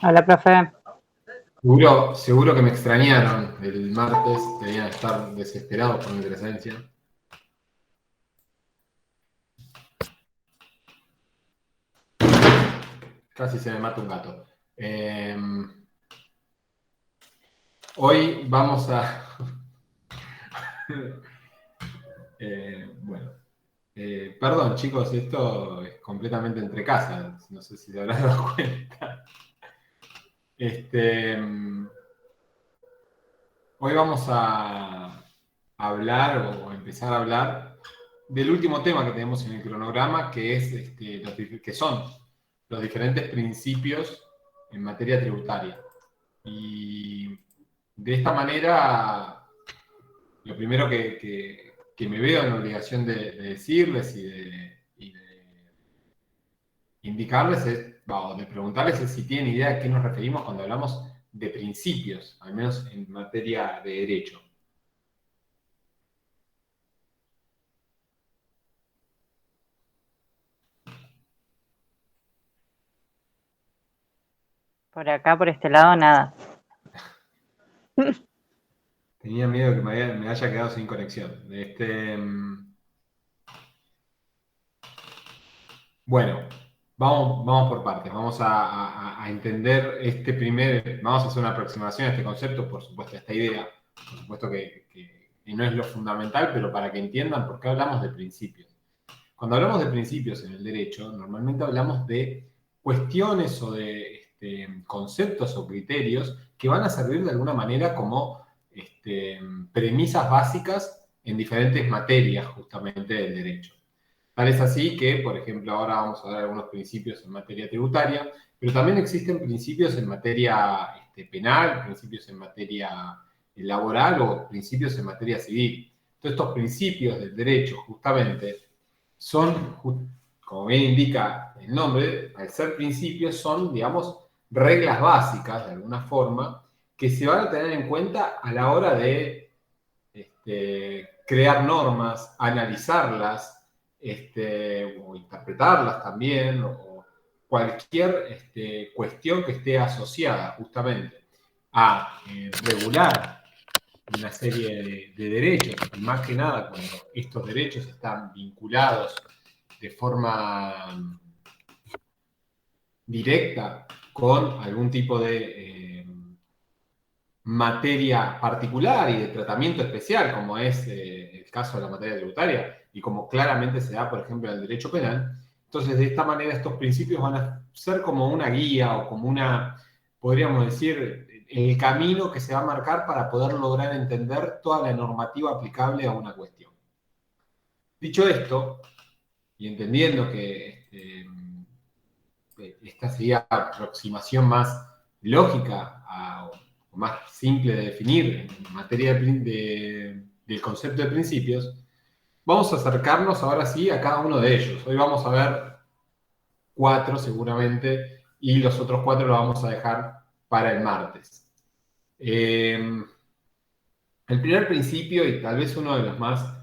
Hola, profe. Seguro que me extrañaron el martes, debían estar desesperados por mi presencia. Casi se me mata un gato. Hoy vamos a... bueno, perdón chicos, esto es completamente entre casas, no sé si se habrán dado cuenta. Hoy vamos a hablar o empezar a hablar del último tema que tenemos en el cronograma, que es que son los diferentes principios en materia tributaria. Y de esta manera, lo primero que me veo en la obligación de decirles y de indicarles o de preguntarles es si tienen idea a qué nos referimos cuando hablamos de principios, al menos en materia de derecho. Por acá, por este lado, nada. Tenía miedo que me haya quedado sin conexión. Bueno, vamos por partes. Vamos a entender vamos a hacer una aproximación a este concepto, por supuesto, a esta idea. Por supuesto que no es lo fundamental, pero para que entiendan por qué hablamos de principios. Cuando hablamos de principios en el derecho, normalmente hablamos de cuestiones o de conceptos o criterios que van a servir de alguna manera como premisas básicas en diferentes materias justamente del derecho. Tal es así que, por ejemplo, ahora vamos a ver algunos principios en materia tributaria, pero también existen principios en materia penal, principios en materia laboral o principios en materia civil. Todos estos principios del derecho, justamente, son, como bien indica el nombre, al ser principios, son, digamos, reglas básicas, de alguna forma, que se van a tener en cuenta a la hora de crear normas, analizarlas, o interpretarlas también, o cualquier cuestión que esté asociada justamente a regular una serie de derechos, y más que nada cuando estos derechos están vinculados de forma directa con algún tipo de materia particular y de tratamiento especial, como es el caso de la materia tributaria, y como claramente se da, por ejemplo, en el derecho penal. Entonces, de esta manera, estos principios van a ser como una guía o como podríamos decir, el camino que se va a marcar para poder lograr entender toda la normativa aplicable a una cuestión. Dicho esto, y entendiendo que esta sería la aproximación más lógica o más simple de definir en materia del concepto de principios, vamos a acercarnos ahora sí a cada uno de ellos. Hoy vamos a ver 4 seguramente y los otros 4 los vamos a dejar para el martes. El primer principio, y tal vez uno de los más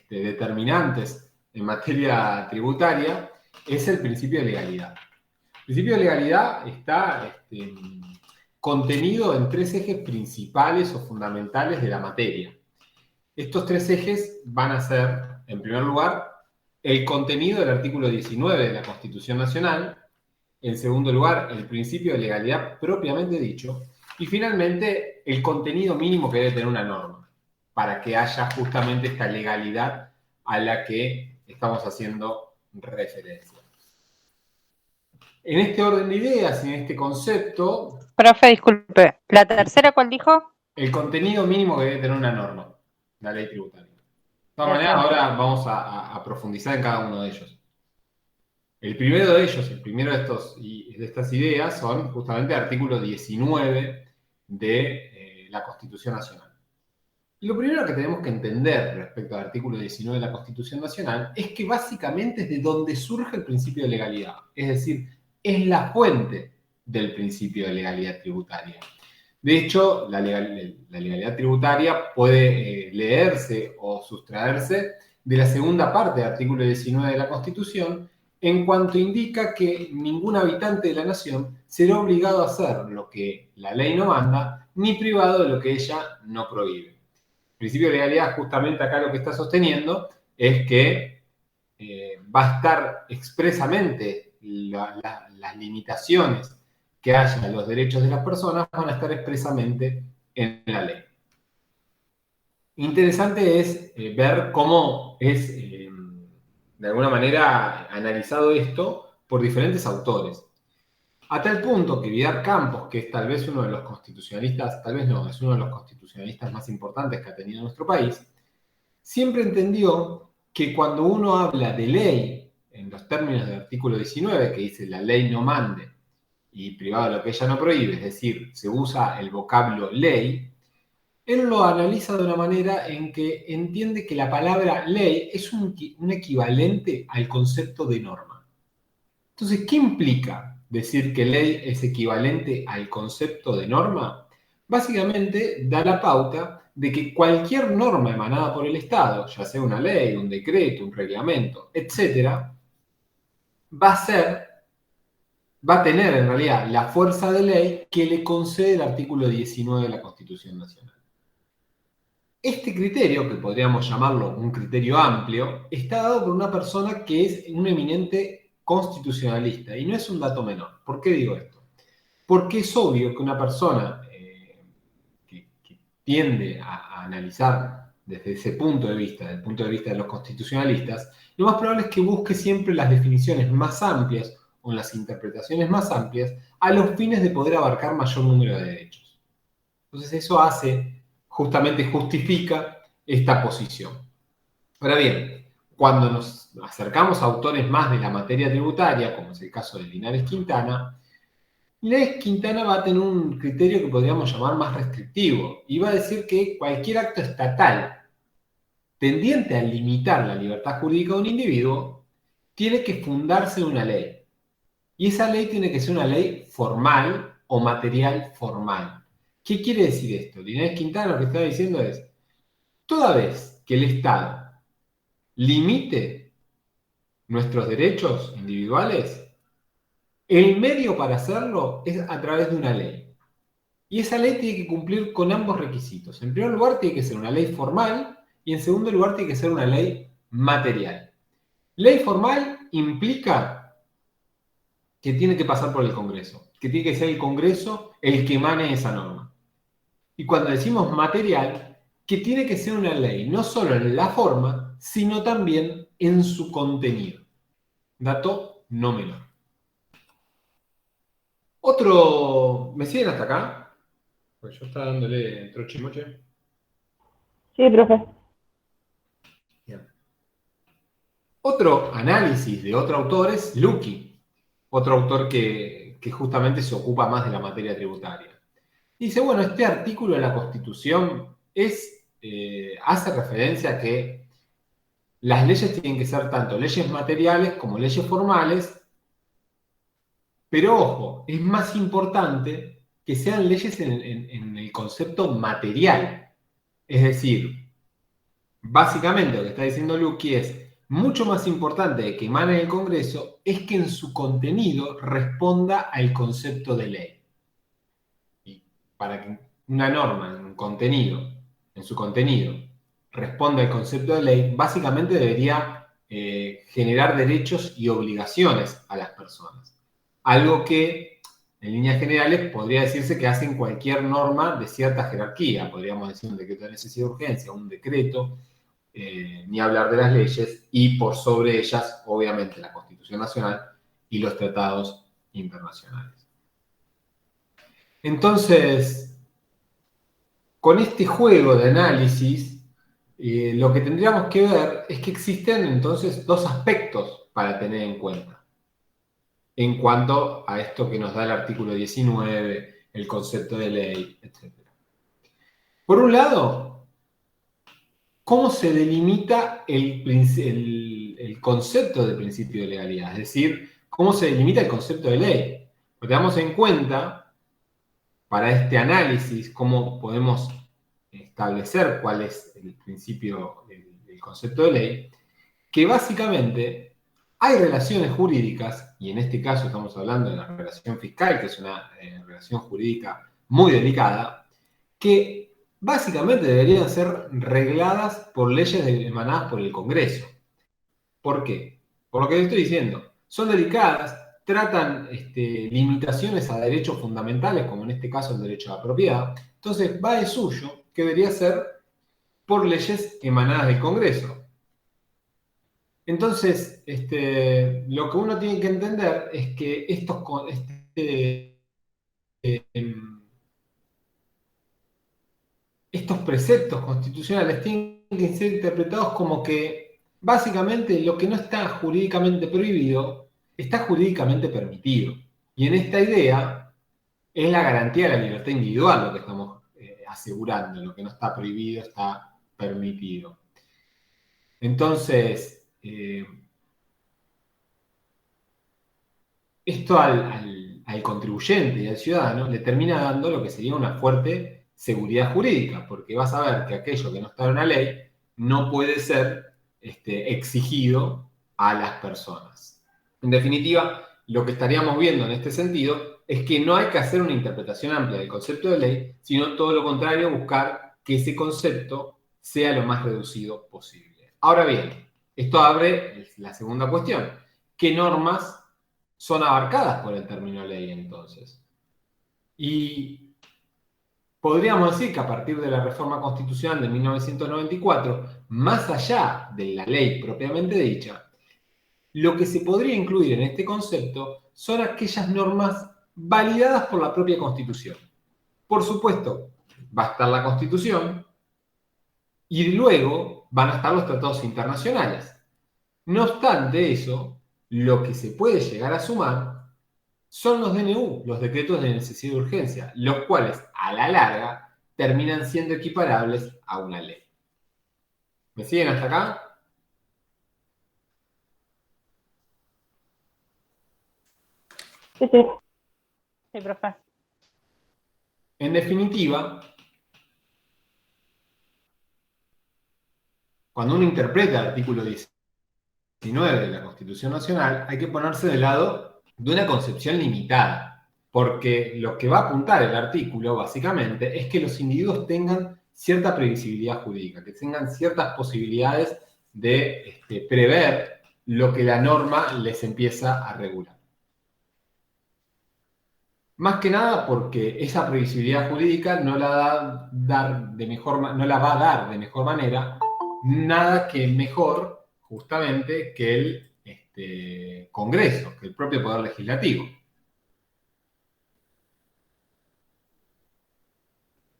determinantes en materia tributaria, es el principio de legalidad. El principio de legalidad está contenido en 3 ejes principales o fundamentales de la materia. Estos 3 ejes van a ser, en primer lugar, el contenido del artículo 19 de la Constitución Nacional, en segundo lugar, el principio de legalidad propiamente dicho, y finalmente, el contenido mínimo que debe tener una norma, para que haya justamente esta legalidad a la que estamos haciendo referencia. En este orden de ideas y en este concepto... Profe, disculpe. ¿La tercera cuál dijo? El contenido mínimo que debe tener una norma, la ley tributaria. De todas maneras, Perfecto. ahora vamos a profundizar en cada uno de ellos. El primero de ellos, el primero de estas ideas, son justamente el artículo 19 de la Constitución Nacional. Y lo primero que tenemos que entender respecto al artículo 19 de la Constitución Nacional es que básicamente es de donde surge el principio de legalidad. Es decir, es la fuente del principio de legalidad tributaria. De hecho, la legalidad tributaria puede leerse o sustraerse de la segunda parte del artículo 19 de la Constitución, en cuanto indica que ningún habitante de la nación será obligado a hacer lo que la ley no manda, ni privado de lo que ella no prohíbe. El principio de legalidad, justamente acá lo que está sosteniendo es que va a estar expresamente las limitaciones que haya a los derechos de las personas, van a estar expresamente en la ley. Interesante es ver cómo es, de alguna manera, analizado esto por diferentes autores. A tal punto que Vidal Campos, que es tal vez uno de los constitucionalistas, tal vez no, es uno de los constitucionalistas más importantes que ha tenido nuestro país, siempre entendió que cuando uno habla de ley, en los términos del artículo 19, que dice la ley no mande y privado de lo que ella no prohíbe, es decir, se usa el vocablo ley, él lo analiza de una manera en que entiende que la palabra ley es un equivalente al concepto de norma. Entonces, ¿qué implica decir que ley es equivalente al concepto de norma? Básicamente da la pauta de que cualquier norma emanada por el Estado, ya sea una ley, un decreto, un reglamento, etc., va a tener en realidad la fuerza de ley que le concede el artículo 19 de la Constitución Nacional. Este criterio, que podríamos llamarlo un criterio amplio, está dado por una persona que es un eminente constitucionalista, y no es un dato menor. ¿Por qué digo esto? Porque es obvio que una persona que tiende a analizar desde ese punto de vista, desde el punto de vista de los constitucionalistas, lo más probable es que busque siempre las definiciones más amplias o las interpretaciones más amplias a los fines de poder abarcar mayor número de derechos. Entonces eso justamente justifica esta posición. Ahora bien, cuando nos acercamos a autores más de la materia tributaria, como es el caso de Linares Quintana va a tener un criterio que podríamos llamar más restrictivo y va a decir que cualquier acto estatal tendiente a limitar la libertad jurídica de un individuo tiene que fundarse en una ley. Y esa ley tiene que ser una ley formal o material formal. ¿Qué quiere decir esto? Linares Quintana lo que está diciendo es, toda vez que el Estado limite nuestros derechos individuales, el medio para hacerlo es a través de una ley. Y esa ley tiene que cumplir con ambos requisitos. En primer lugar, tiene que ser una ley formal y en segundo lugar, tiene que ser una ley material. Ley formal implica que tiene que pasar por el Congreso, que tiene que ser el Congreso el que emane esa norma. Y cuando decimos material, que tiene que ser una ley no solo en la forma, sino también en su contenido. Dato no menor. ¿Me siguen hasta acá? Pues yo estaba dándole trochimoche. Sí, profe. Bien. Otro análisis de otro autor es Luckey, otro autor que justamente se ocupa más de la materia tributaria. Dice, bueno, este artículo de la Constitución hace referencia a que las leyes tienen que ser tanto leyes materiales como leyes formales, pero ojo, es más importante que sean leyes en el concepto material. Es decir, básicamente lo que está diciendo Luckey es, mucho más importante de que emane el Congreso es que en su contenido responda al concepto de ley. Y para que una norma en su contenido, responda al concepto de ley, básicamente debería generar derechos y obligaciones a las personas. Algo que, en líneas generales, podría decirse que hacen cualquier norma de cierta jerarquía. Podríamos decir un decreto de necesidad de urgencia, un decreto, ni hablar de las leyes, y por sobre ellas, obviamente, la Constitución Nacional y los tratados internacionales. Entonces, con este juego de análisis, lo que tendríamos que ver es que existen entonces dos aspectos para tener en cuenta en cuanto a esto que nos da el artículo 19, el concepto de ley, etc. Por un lado, ¿cómo se delimita el concepto de principio de legalidad? Es decir, ¿cómo se delimita el concepto de ley? Porque damos en cuenta, para este análisis, cómo podemos establecer cuál es el principio, el concepto de ley, que básicamente hay relaciones jurídicas, y en este caso estamos hablando de la relación fiscal, que es una relación jurídica muy delicada, que básicamente deberían ser regladas por leyes emanadas por el Congreso. ¿Por qué? Por lo que estoy diciendo, son delicadas, tratan limitaciones a derechos fundamentales, como en este caso el derecho a la propiedad. Entonces, va de suyo que debería ser por leyes emanadas del Congreso. Entonces, lo que uno tiene que entender es que estos preceptos constitucionales tienen que ser interpretados como que básicamente lo que no está jurídicamente prohibido está jurídicamente permitido. Y en esta idea es la garantía de la libertad individual lo que estamos asegurando, lo que no está prohibido está permitido. Entonces, esto al contribuyente y al ciudadano le termina dando lo que sería una fuerte seguridad jurídica, porque va a saber que aquello que no está en una ley no puede ser exigido a las personas. En definitiva, lo que estaríamos viendo en este sentido es que no hay que hacer una interpretación amplia del concepto de ley, sino todo lo contrario, buscar que ese concepto sea lo más reducido posible. Ahora bien, esto abre la segunda cuestión. ¿Qué normas son abarcadas por el término ley entonces? Y podríamos decir que a partir de la reforma constitucional de 1994, más allá de la ley propiamente dicha, lo que se podría incluir en este concepto son aquellas normas validadas por la propia Constitución. Por supuesto, va a estar la Constitución y luego van a estar los tratados internacionales. No obstante eso, lo que se puede llegar a sumar son los DNU, los decretos de necesidad y urgencia, los cuales a la larga terminan siendo equiparables a una ley. ¿Me siguen hasta acá? Sí, sí. Sí, profe. En definitiva, cuando uno interpreta el artículo 19 de la Constitución Nacional, hay que ponerse del lado de una concepción limitada, porque lo que va a apuntar el artículo, básicamente, es que los individuos tengan cierta previsibilidad jurídica, que tengan ciertas posibilidades de prever lo que la norma les empieza a regular. Más que nada porque esa previsibilidad jurídica no la va a dar de mejor manera nada que mejor, justamente, que el Congreso, que el propio Poder Legislativo.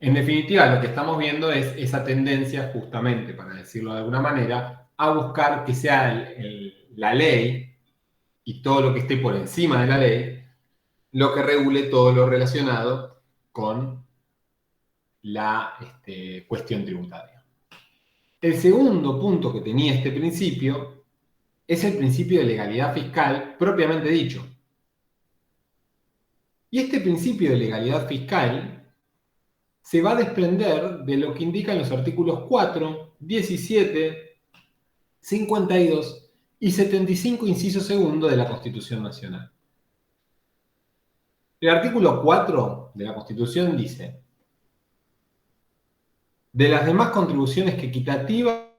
En definitiva, lo que estamos viendo es esa tendencia, justamente, para decirlo de alguna manera, a buscar que sea la ley y todo lo que esté por encima de la ley lo que regule todo lo relacionado con la cuestión tributaria. El segundo punto que tenía este principio es el principio de legalidad fiscal propiamente dicho. Y este principio de legalidad fiscal se va a desprender de lo que indican los artículos 4, 17, 52 y 75, inciso segundo de la Constitución Nacional. El artículo 4 de la Constitución dice: de las demás contribuciones que equitativa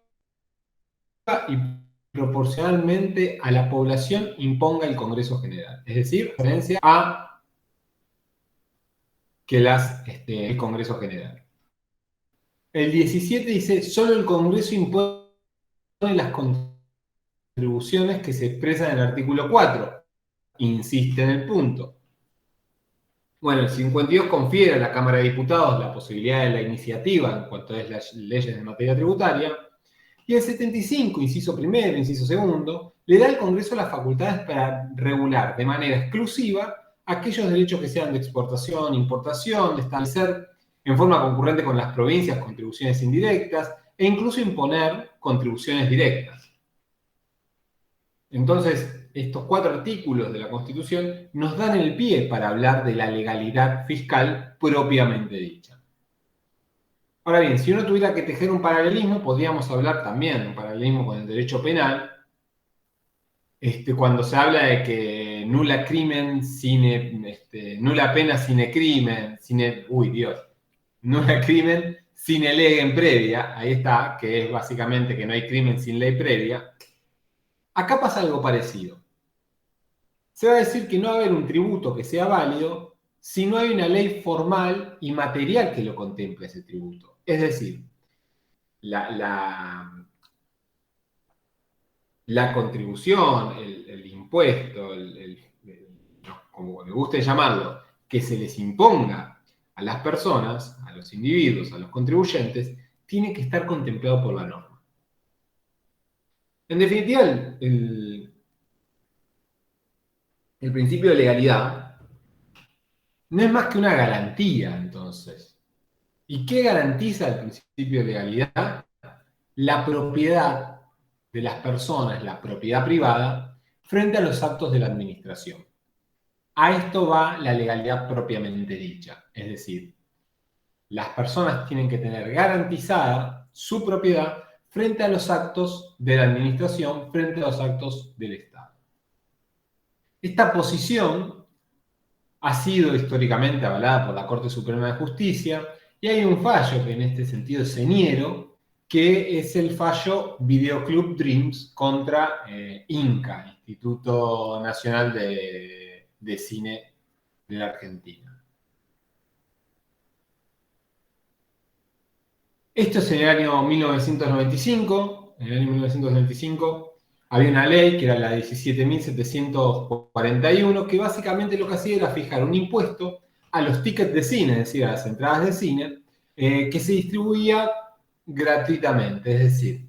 y proporcionalmente a la población imponga el Congreso General. Es decir, referencia a que el Congreso General. El 17 dice: solo el Congreso impone las contribuciones que se expresan en el artículo 4. Insiste en el punto. Bueno, el 52 confiere a la Cámara de Diputados la posibilidad de la iniciativa en cuanto a las leyes de materia tributaria. Y el 75, inciso primero, inciso segundo, le da al Congreso las facultades para regular de manera exclusiva aquellos derechos que sean de exportación, importación, de establecer en forma concurrente con las provincias contribuciones indirectas e incluso imponer contribuciones directas. Entonces, estos 4 artículos de la Constitución nos dan el pie para hablar de la legalidad fiscal propiamente dicha. Ahora bien, si uno tuviera que tejer un paralelismo, podríamos hablar también de un paralelismo con el derecho penal, cuando se habla de que nula crimen nula pena sine crimen, nula crimen sine legem previa, ahí está, que es básicamente que no hay crimen sin ley previa. Acá pasa algo parecido. Se va a decir que no va a haber un tributo que sea válido si no hay una ley formal y material que lo contemple ese tributo. Es decir, la contribución, el impuesto, como le guste llamarlo, que se les imponga a las personas, a los individuos, a los contribuyentes, tiene que estar contemplado por la norma. En definitiva, el principio de legalidad no es más que una garantía, entonces. ¿Y qué garantiza el principio de legalidad? La propiedad de las personas, la propiedad privada, frente a los actos de la administración. A esto va la legalidad propiamente dicha. Es decir, las personas tienen que tener garantizada su propiedad frente a los actos de la administración, frente a los actos del Estado. Esta posición ha sido históricamente avalada por la Corte Suprema de Justicia y hay un fallo que en este sentido es señero, que es el fallo Videoclub Dreams contra INCA, Instituto Nacional de Cine de la Argentina. Esto es en el año 1995. En el año 1995 había una ley que era la 17.741, que básicamente lo que hacía era fijar un impuesto a los tickets de cine, es decir, a las entradas de cine, que se distribuía gratuitamente. Es decir,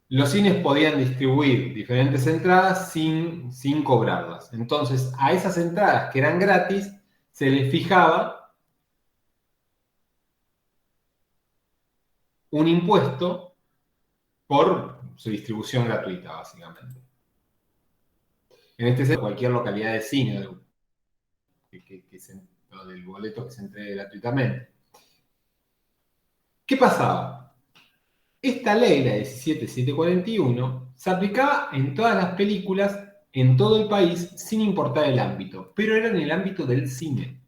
los cines podían distribuir diferentes entradas sin cobrarlas. Entonces, a esas entradas que eran gratis, se les fijaba un impuesto por su distribución gratuita, básicamente. En este sentido, cualquier localidad de cine o del boleto que se entregue gratuitamente. ¿Qué pasaba? Esta ley, la 17.741, se aplicaba en todas las películas en todo el país sin importar el ámbito, pero era en el ámbito del cine.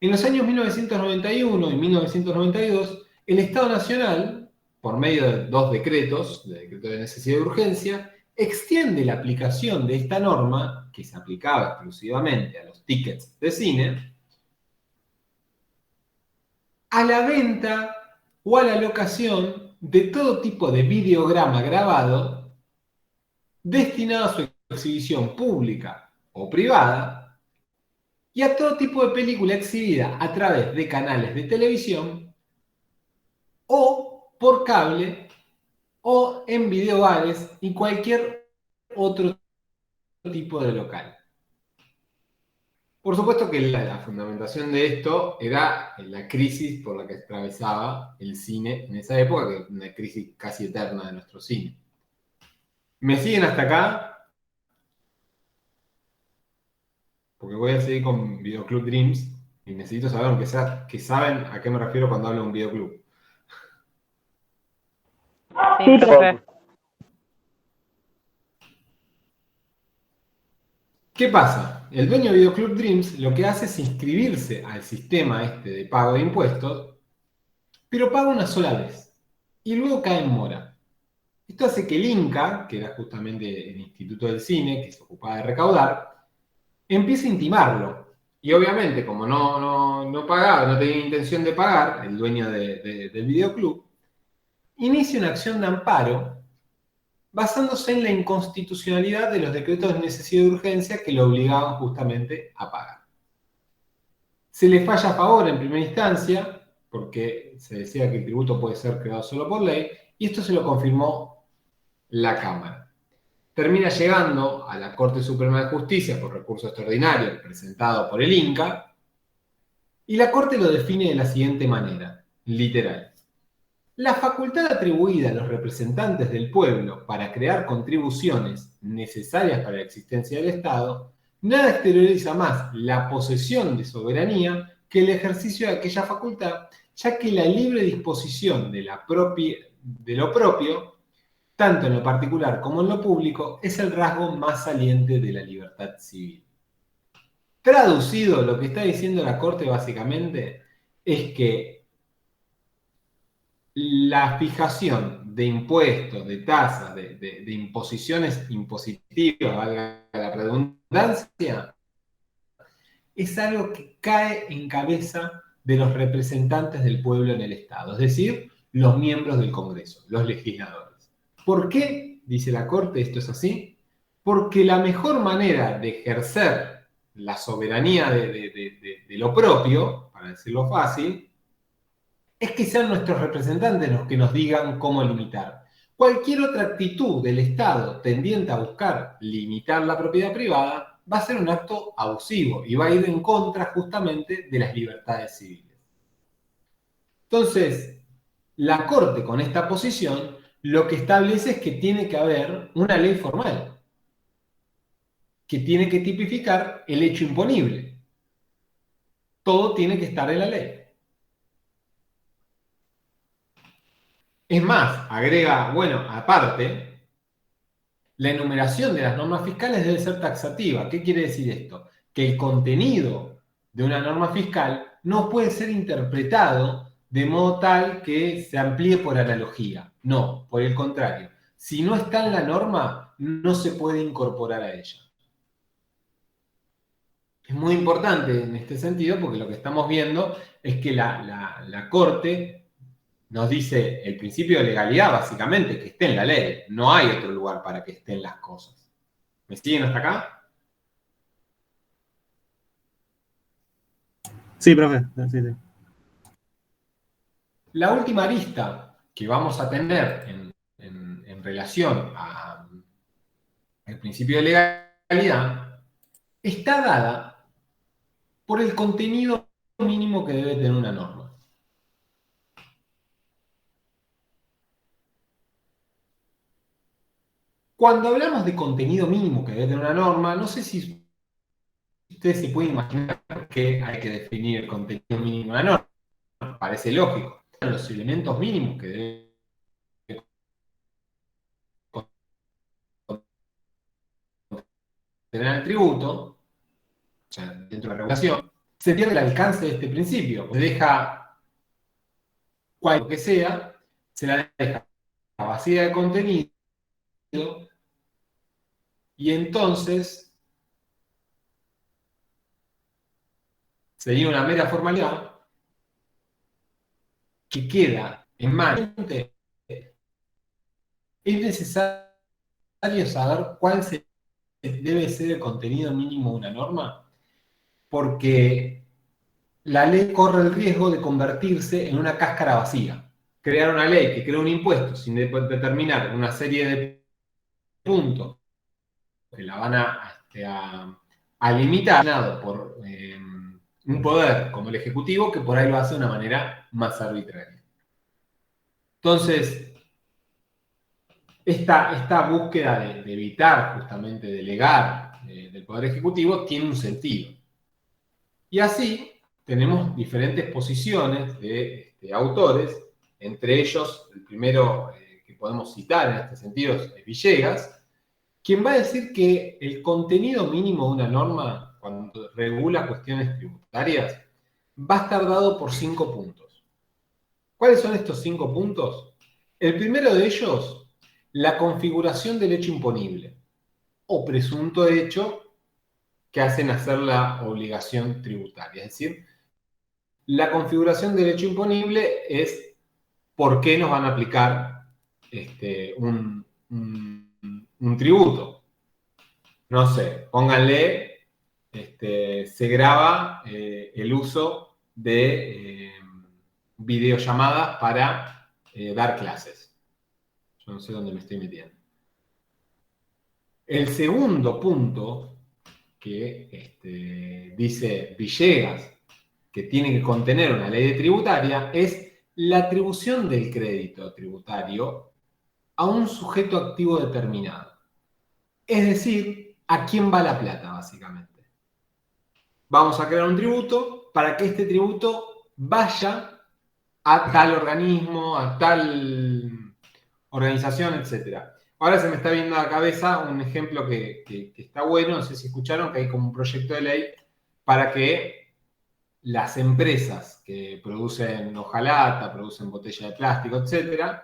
En los años 1991 y 1992, el Estado Nacional, por medio de dos decretos, de decreto de necesidad y urgencia, extiende la aplicación de esta norma, que se aplicaba exclusivamente a los tickets de cine, a la venta o a la locación de todo tipo de videograma grabado destinado a su exhibición pública o privada y a todo tipo de película exhibida a través de canales de televisión o por cable o en videobares y cualquier otro tipo de local. Por supuesto que la fundamentación de esto era la crisis por la que atravesaba el cine en esa época, que es una crisis casi eterna de nuestro cine. ¿Me siguen hasta acá? Porque voy a seguir con Videoclub Dreams y necesito saber, aunque sea, que saben a qué me refiero cuando hablo de un videoclub. Sí, profe. ¿Qué pasa? El dueño de Videoclub Dreams lo que hace es inscribirse al sistema de pago de impuestos, pero paga una sola vez y luego cae en mora. Esto hace que el INCA, que era justamente el Instituto del Cine, que se ocupaba de recaudar, empiece a intimarlo. Y obviamente, como no pagaba, no tenía intención de pagar, el dueño del videoclub, inicia una acción de amparo basándose en la inconstitucionalidad de los decretos de necesidad y urgencia que lo obligaban justamente a pagar. Se le falla a favor en primera instancia, porque se decía que el tributo puede ser creado solo por ley, y esto se lo confirmó la Cámara. Termina llegando a la Corte Suprema de Justicia por recurso extraordinario presentado por el INCA, y la Corte lo define de la siguiente manera, literal. La facultad atribuida a los representantes del pueblo para crear contribuciones necesarias para la existencia del Estado nada exterioriza más la posesión de soberanía que el ejercicio de aquella facultad, ya que la libre disposición de lo propio tanto en lo particular como en lo público, es el rasgo más saliente de la libertad civil. Traducido, lo que está diciendo la Corte básicamente es que la fijación de impuestos, de tasas, de imposiciones impositivas, valga la redundancia, es algo que cae en cabeza de los representantes del pueblo en el Estado, es decir, los miembros del Congreso, los legisladores. ¿Por qué? Dice la Corte, esto es así, porque la mejor manera de ejercer la soberanía de lo propio, para decirlo fácil, es que sean nuestros representantes los que nos digan cómo limitar. Cualquier otra actitud del Estado tendiente a buscar limitar la propiedad privada va a ser un acto abusivo y va a ir en contra justamente de las libertades civiles. Entonces, la Corte con esta posición lo que establece es que tiene que haber una ley formal que tiene que tipificar el hecho imponible. Todo tiene que estar en la ley. Es más, agrega, bueno, aparte, la enumeración de las normas fiscales debe ser taxativa. ¿Qué quiere decir esto? Que el contenido de una norma fiscal no puede ser interpretado de modo tal que se amplíe por analogía. No, por el contrario. Si no está en la norma, no se puede incorporar a ella. Es muy importante en este sentido porque lo que estamos viendo es que la Corte nos dice el principio de legalidad, básicamente, que esté en la ley. No hay otro lugar para que estén las cosas. ¿Me siguen hasta acá? Sí, profe. Sí, sí. La última arista que vamos a tener en relación al principio de legalidad está dada por el contenido mínimo que debe tener una norma. Cuando hablamos de contenido mínimo que debe tener una norma, no sé si ustedes se pueden imaginar que hay que definir el contenido mínimo de una norma. Parece lógico. Los elementos mínimos que debe contener el tributo, o sea, dentro de la regulación, se pierde el alcance de este principio. Se deja cual que sea, se la deja vacía de contenido y entonces sería una mera formalidad que queda en manos. Es necesario saber cuál debe ser el contenido mínimo de una norma, porque la ley corre el riesgo de convertirse en una cáscara vacía. Crear una ley que crea un impuesto sin determinar una serie de puntos que la van a limitar por un poder como el Ejecutivo que por ahí lo hace de una manera más arbitraria. Entonces, esta búsqueda de evitar justamente delegar del Poder Ejecutivo tiene un sentido. Y así tenemos diferentes posiciones de autores, entre ellos el primero que podemos citar en este sentido es Villegas, quien va a decir que el contenido mínimo de una norma, cuando regula cuestiones tributarias, va a estar dado por 5 puntos. ¿Cuáles son estos 5 puntos? El primero de ellos, la configuración del hecho imponible o presunto hecho que hacen hacer la obligación tributaria. Es decir, la configuración del hecho imponible es por qué nos van a aplicar un tributo. No sé, pónganle, se graba el uso de videollamadas para dar clases. Yo no sé dónde me estoy metiendo. El segundo punto que dice Villegas que tiene que contener una ley tributaria es la atribución del crédito tributario a un sujeto activo determinado. Es decir, ¿a quién va la plata, básicamente? Vamos a crear un tributo para que este tributo vaya a tal organismo, a tal organización, etc. Ahora se me está viendo a la cabeza un ejemplo que está bueno, no sé si escucharon, que hay como un proyecto de ley para que las empresas que producen hojalata, producen botella de plástico, etc.,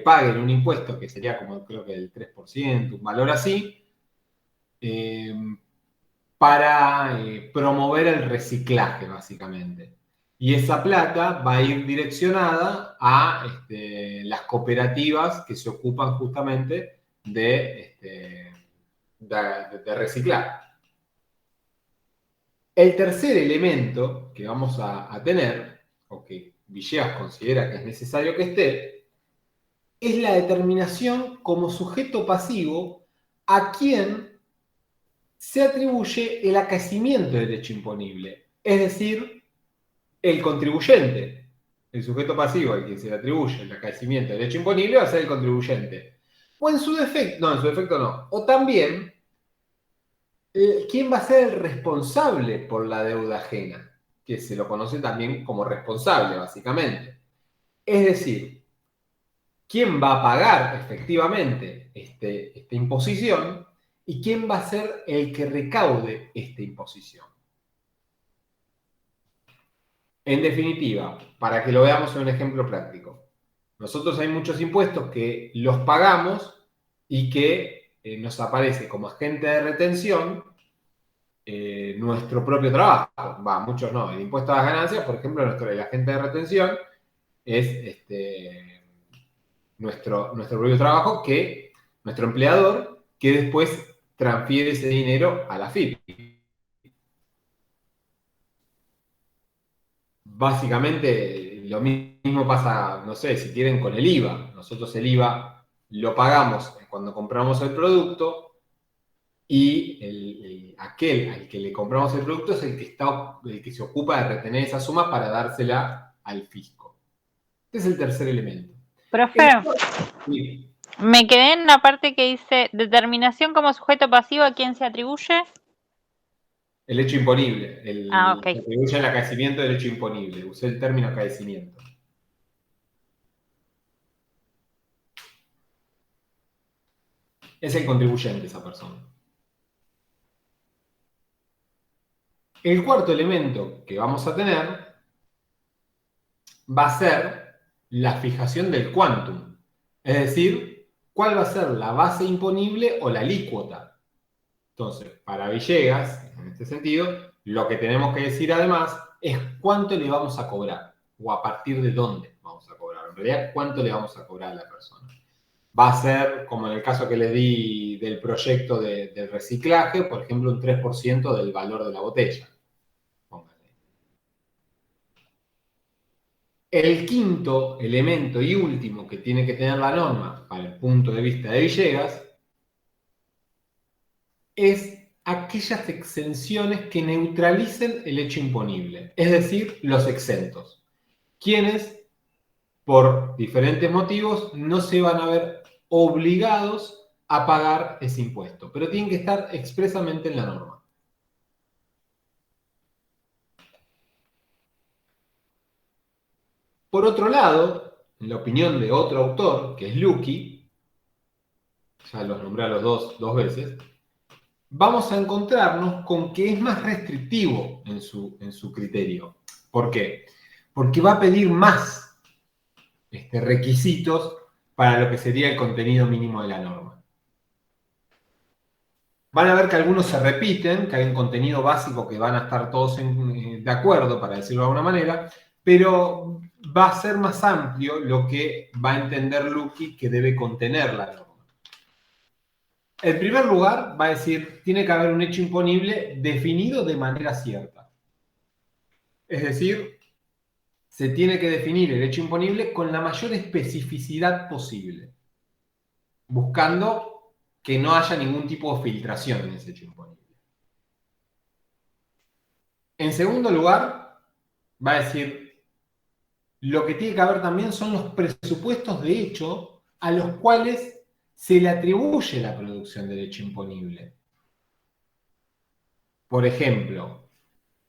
paguen un impuesto que sería como creo que el 3%, un valor así, eh, para promover el reciclaje, básicamente. Y esa plata va a ir direccionada a las cooperativas que se ocupan justamente de reciclar. El tercer elemento que vamos a tener, o que Villegas considera que es necesario que esté, es la determinación como sujeto pasivo a quien se atribuye el acaecimiento del hecho imponible, es decir, el contribuyente. El sujeto pasivo al que se le atribuye el acaecimiento del hecho imponible va a ser el contribuyente. O en su defecto no. O también, ¿quién va a ser el responsable por la deuda ajena? Que se lo conoce también como responsable, básicamente. Es decir, ¿quién va a pagar efectivamente esta imposición y quién va a ser el que recaude esta imposición? En definitiva, para que lo veamos en un ejemplo práctico, nosotros hay muchos impuestos que los pagamos y que nos aparece como agente de retención nuestro propio trabajo. Muchos no. El impuesto a las ganancias, por ejemplo, el agente de retención es nuestro propio trabajo, que nuestro empleador, que después transfiere ese dinero a la FIP. Básicamente lo mismo pasa, no sé, si quieren con el IVA. Nosotros el IVA lo pagamos cuando compramos el producto y aquel al que le compramos el producto es el que se ocupa de retener esa suma para dársela al fisco. Este es el tercer elemento. Profe, Sí. me quedé en la parte que dice determinación como sujeto pasivo a quién se atribuye. El hecho imponible. Ok. Se atribuye el acaecimiento del hecho imponible. Usé el término acaecimiento. Es el contribuyente esa persona. El cuarto elemento que vamos a tener va a ser la fijación del quantum. Es decir, cuál va a ser la base imponible o la alícuota. Entonces, para Villegas, en este sentido, lo que tenemos que decir además es cuánto le vamos a cobrar o a partir de dónde vamos a cobrar. En realidad, cuánto le vamos a cobrar a la persona. Va a ser, como en el caso que les di del proyecto del reciclaje, por ejemplo, un 3% del valor de la botella. Póngale. El quinto elemento y último que tiene que tener la norma para el punto de vista de Villegas es aquellas exenciones que neutralicen el hecho imponible, es decir, los exentos, quienes por diferentes motivos no se van a ver obligados a pagar ese impuesto, pero tienen que estar expresamente en la norma. Por otro lado, en la opinión de otro autor, que es Luckey, ya los nombré a los dos veces, vamos a encontrarnos con que es más restrictivo en su criterio. ¿Por qué? Porque va a pedir más requisitos para lo que sería el contenido mínimo de la norma. Van a ver que algunos se repiten, que hay un contenido básico que van a estar todos de acuerdo, para decirlo de alguna manera, pero va a ser más amplio lo que va a entender Luckey que debe contener la norma. En primer lugar, va a decir, tiene que haber un hecho imponible definido de manera cierta. Es decir, se tiene que definir el hecho imponible con la mayor especificidad posible, buscando que no haya ningún tipo de filtración en ese hecho imponible. En segundo lugar, va a decir, lo que tiene que haber también son los presupuestos de hecho a los cuales se le atribuye la producción del hecho imponible. Por ejemplo,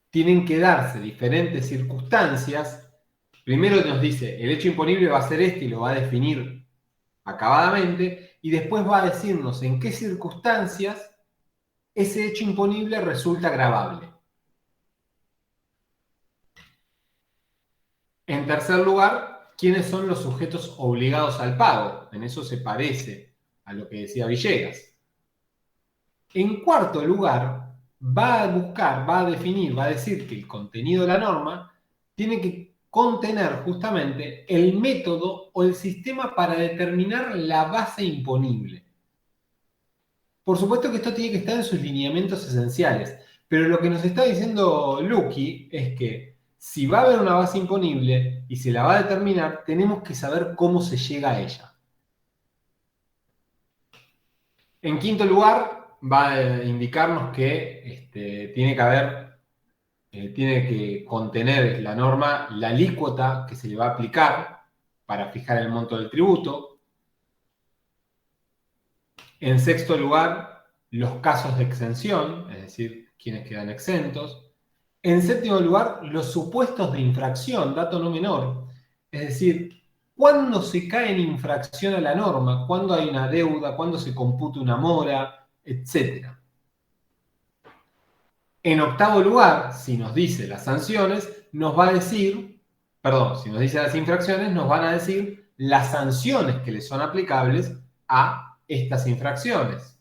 tienen que darse diferentes circunstancias. Primero nos dice, el hecho imponible va a ser este y lo va a definir acabadamente y después va a decirnos en qué circunstancias ese hecho imponible resulta gravable. En tercer lugar, ¿quiénes son los sujetos obligados al pago? En eso se parece a lo que decía Villegas. En cuarto lugar, va a buscar, va a definir, va a decir que el contenido de la norma tiene que contener justamente el método o el sistema para determinar la base imponible. Por supuesto que esto tiene que estar en sus lineamientos esenciales, pero lo que nos está diciendo Lucky es que si va a haber una base imponible y se la va a determinar, tenemos que saber cómo se llega a ella. En quinto lugar, va a indicarnos que tiene que haber, tiene que contener la norma la alícuota que se le va a aplicar para fijar el monto del tributo. En sexto lugar, los casos de exención, es decir, quienes quedan exentos. En séptimo lugar, los supuestos de infracción, dato no menor, es decir, cuándo se cae en infracción a la norma, cuándo hay una deuda, cuándo se computa una mora, etc. En octavo lugar, si nos dice las sanciones, nos va a decir, perdón, si nos dice las infracciones, nos van a decir las sanciones que le son aplicables a estas infracciones.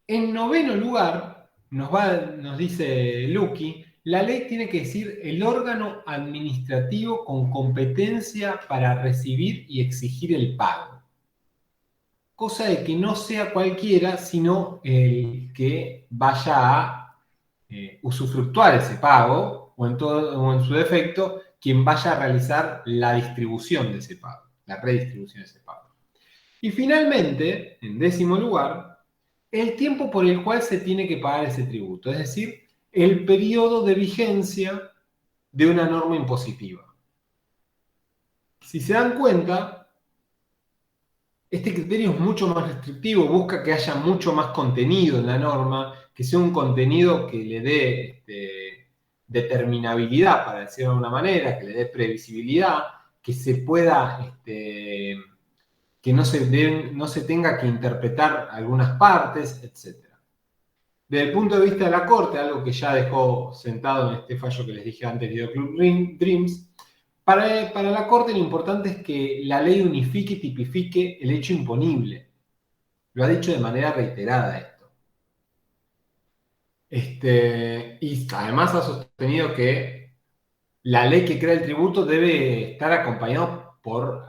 En noveno lugar, nos dice Lucky, la ley tiene que decir el órgano administrativo con competencia para recibir y exigir el pago. Cosa de que no sea cualquiera, sino el que vaya a usufructuar ese pago, o en su defecto, quien vaya a realizar la distribución de ese pago, la redistribución de ese pago. Y finalmente, en décimo lugar, el tiempo por el cual se tiene que pagar ese tributo, es decir, el periodo de vigencia de una norma impositiva. Si se dan cuenta, este criterio es mucho más restrictivo, busca que haya mucho más contenido en la norma, que sea un contenido que le dé determinabilidad, para decirlo de alguna manera, que le dé previsibilidad, que se pueda, que no se tenga que interpretar algunas partes, etc. Desde el punto de vista de la Corte, algo que ya dejó sentado en este fallo que les dije antes, Videoclub Dreams, para la Corte lo importante es que la ley unifique y tipifique el hecho imponible. Lo ha dicho de manera reiterada esto. Y además ha sostenido que la ley que crea el tributo debe estar acompañado por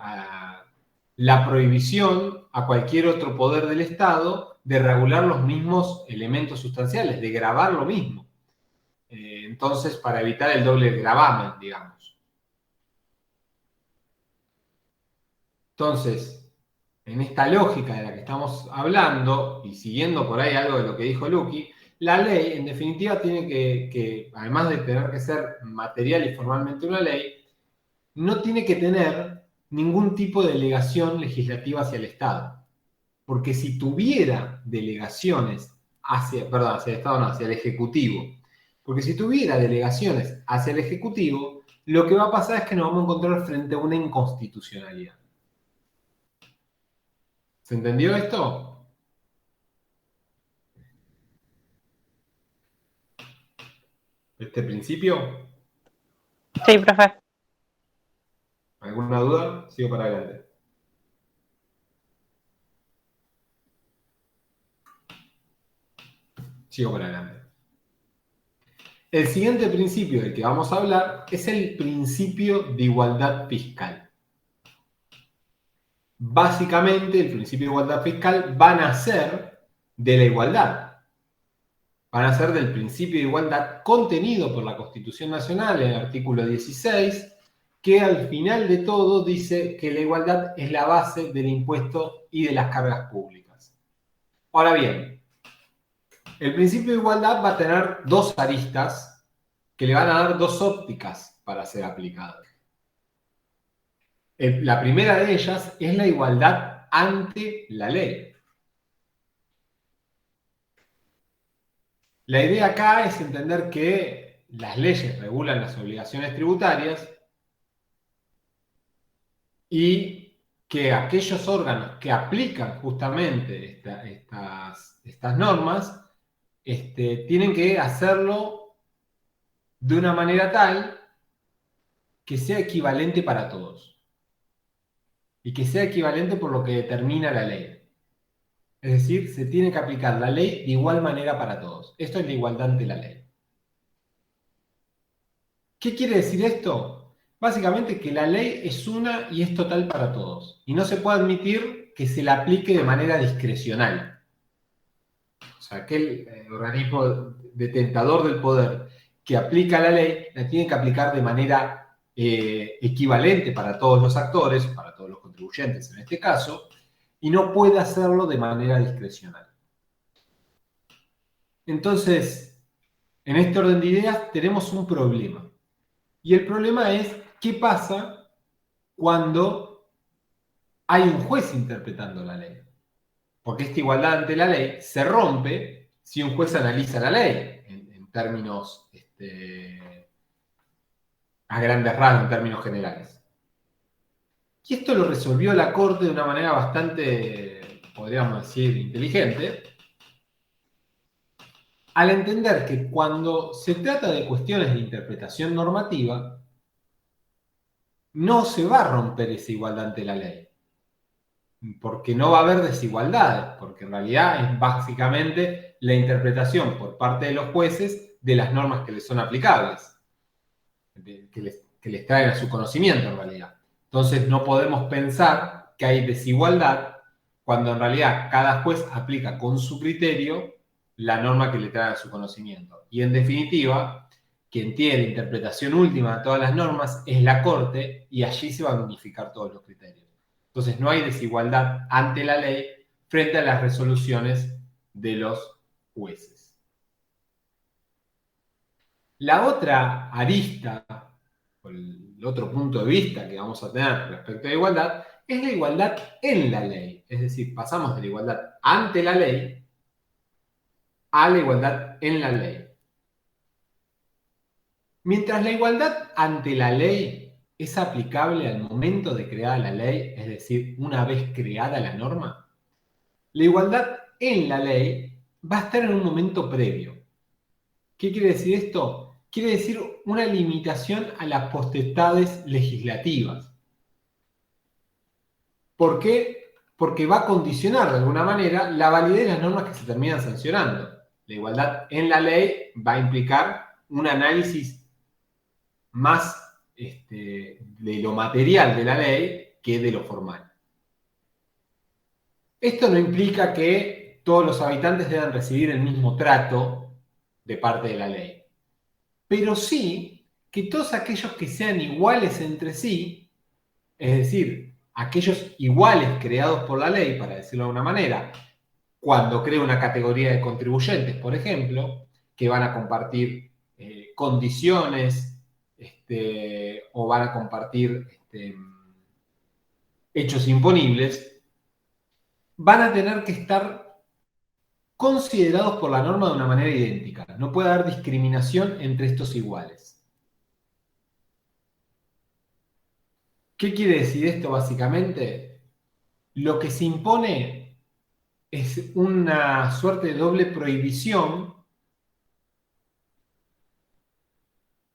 la prohibición a cualquier otro poder del Estado de regular los mismos elementos sustanciales, de gravar lo mismo. Entonces, para evitar el doble gravamen, digamos. Entonces, en esta lógica de la que estamos hablando, y siguiendo por ahí algo de lo que dijo Lucky, la ley, en definitiva, tiene que, además de tener que ser material y formalmente una ley, no tiene que tener ningún tipo de delegación legislativa hacia el Estado. Porque si tuviera delegaciones hacia el Estado, no, hacia el Ejecutivo, porque si tuviera delegaciones hacia el Ejecutivo, lo que va a pasar es que nos vamos a encontrar frente a una inconstitucionalidad. ¿Se entendió esto? ¿Este principio? Sí, profe. ¿Alguna duda? Sigo para adelante. Sigo para adelante. El siguiente principio del que vamos a hablar es el principio de igualdad fiscal. Básicamente, el principio de igualdad fiscal va a nacer de la igualdad. Van a ser del principio de igualdad contenido por la Constitución Nacional en el artículo 16, que al final de todo dice que la igualdad es la base del impuesto y de las cargas públicas. Ahora bien, el principio de igualdad va a tener dos aristas que le van a dar dos ópticas para ser aplicado. La primera de ellas es la igualdad ante la ley. La idea acá es entender que las leyes regulan las obligaciones tributarias y que aquellos órganos que aplican justamente estas normas tienen que hacerlo de una manera tal que sea equivalente para todos y que sea equivalente por lo que determina la ley. Es decir, se tiene que aplicar la ley de igual manera para todos. Esto es la igualdad ante la ley. ¿Qué quiere decir esto? Básicamente que la ley es una y es total para todos. Y no se puede admitir que se la aplique de manera discrecional. O sea, aquel organismo detentador del poder que aplica la ley, la tiene que aplicar de manera equivalente para todos los actores, para todos los contribuyentes en este caso, y no puede hacerlo de manera discrecional. Entonces, en este orden de ideas tenemos un problema. Y el problema es, ¿qué pasa cuando hay un juez interpretando la ley? Porque esta igualdad ante la ley se rompe si un juez analiza la ley en términos, a grandes rasgos, en términos generales. Y esto lo resolvió la Corte de una manera bastante, podríamos decir, inteligente, al entender que cuando se trata de cuestiones de interpretación normativa, no se va a romper esa igualdad ante la ley. Porque no va a haber desigualdades, porque en realidad es básicamente la interpretación por parte de los jueces de las normas que les son aplicables, que les traen a su conocimiento en realidad. Entonces no podemos pensar que hay desigualdad cuando en realidad cada juez aplica con su criterio la norma que le trae a su conocimiento. Y en definitiva, quien tiene interpretación última de todas las normas es la Corte y allí se van a unificar todos los criterios. Entonces no hay desigualdad ante la ley frente a las resoluciones de los jueces. La otra arista, o el otro punto de vista que vamos a tener respecto a la igualdad, es la igualdad en la ley. Es decir, pasamos de la igualdad ante la ley a la igualdad en la ley. Mientras la igualdad ante la ley es aplicable al momento de crear la ley, es decir, una vez creada la norma, la igualdad en la ley va a estar en un momento previo. ¿Qué quiere decir esto? Quiere decir una limitación a las potestades legislativas. ¿Por qué? Porque va a condicionar de alguna manera la validez de las normas que se terminan sancionando. La igualdad en la ley va a implicar un análisis más de lo material de la ley que de lo formal. Esto no implica que todos los habitantes deban recibir el mismo trato de parte de la ley, pero sí que todos aquellos que sean iguales entre sí, es decir, aquellos iguales creados por la ley, para decirlo de una manera, cuando crea una categoría de contribuyentes, por ejemplo, que van a compartir condiciones, o van a compartir hechos imponibles, van a tener que estar considerados por la norma de una manera idéntica. No puede haber discriminación entre estos iguales. ¿Qué quiere decir esto básicamente? Lo que se impone es una suerte de doble prohibición,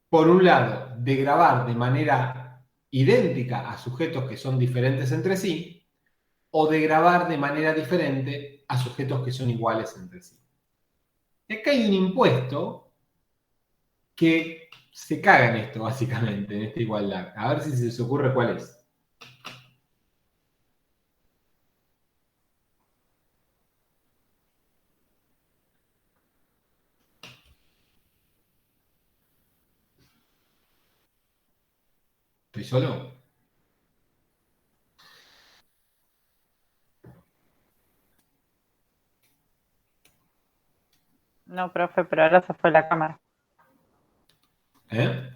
por un lado, de gravar de manera idéntica a sujetos que son diferentes entre sí, o de gravar de manera diferente a sujetos que son iguales entre sí. Y acá hay un impuesto que se caga en esto, básicamente, en esta igualdad. A ver si se les ocurre cuál es. ¿Estoy solo? No, profe, pero ahora se fue la cámara. ¿Eh?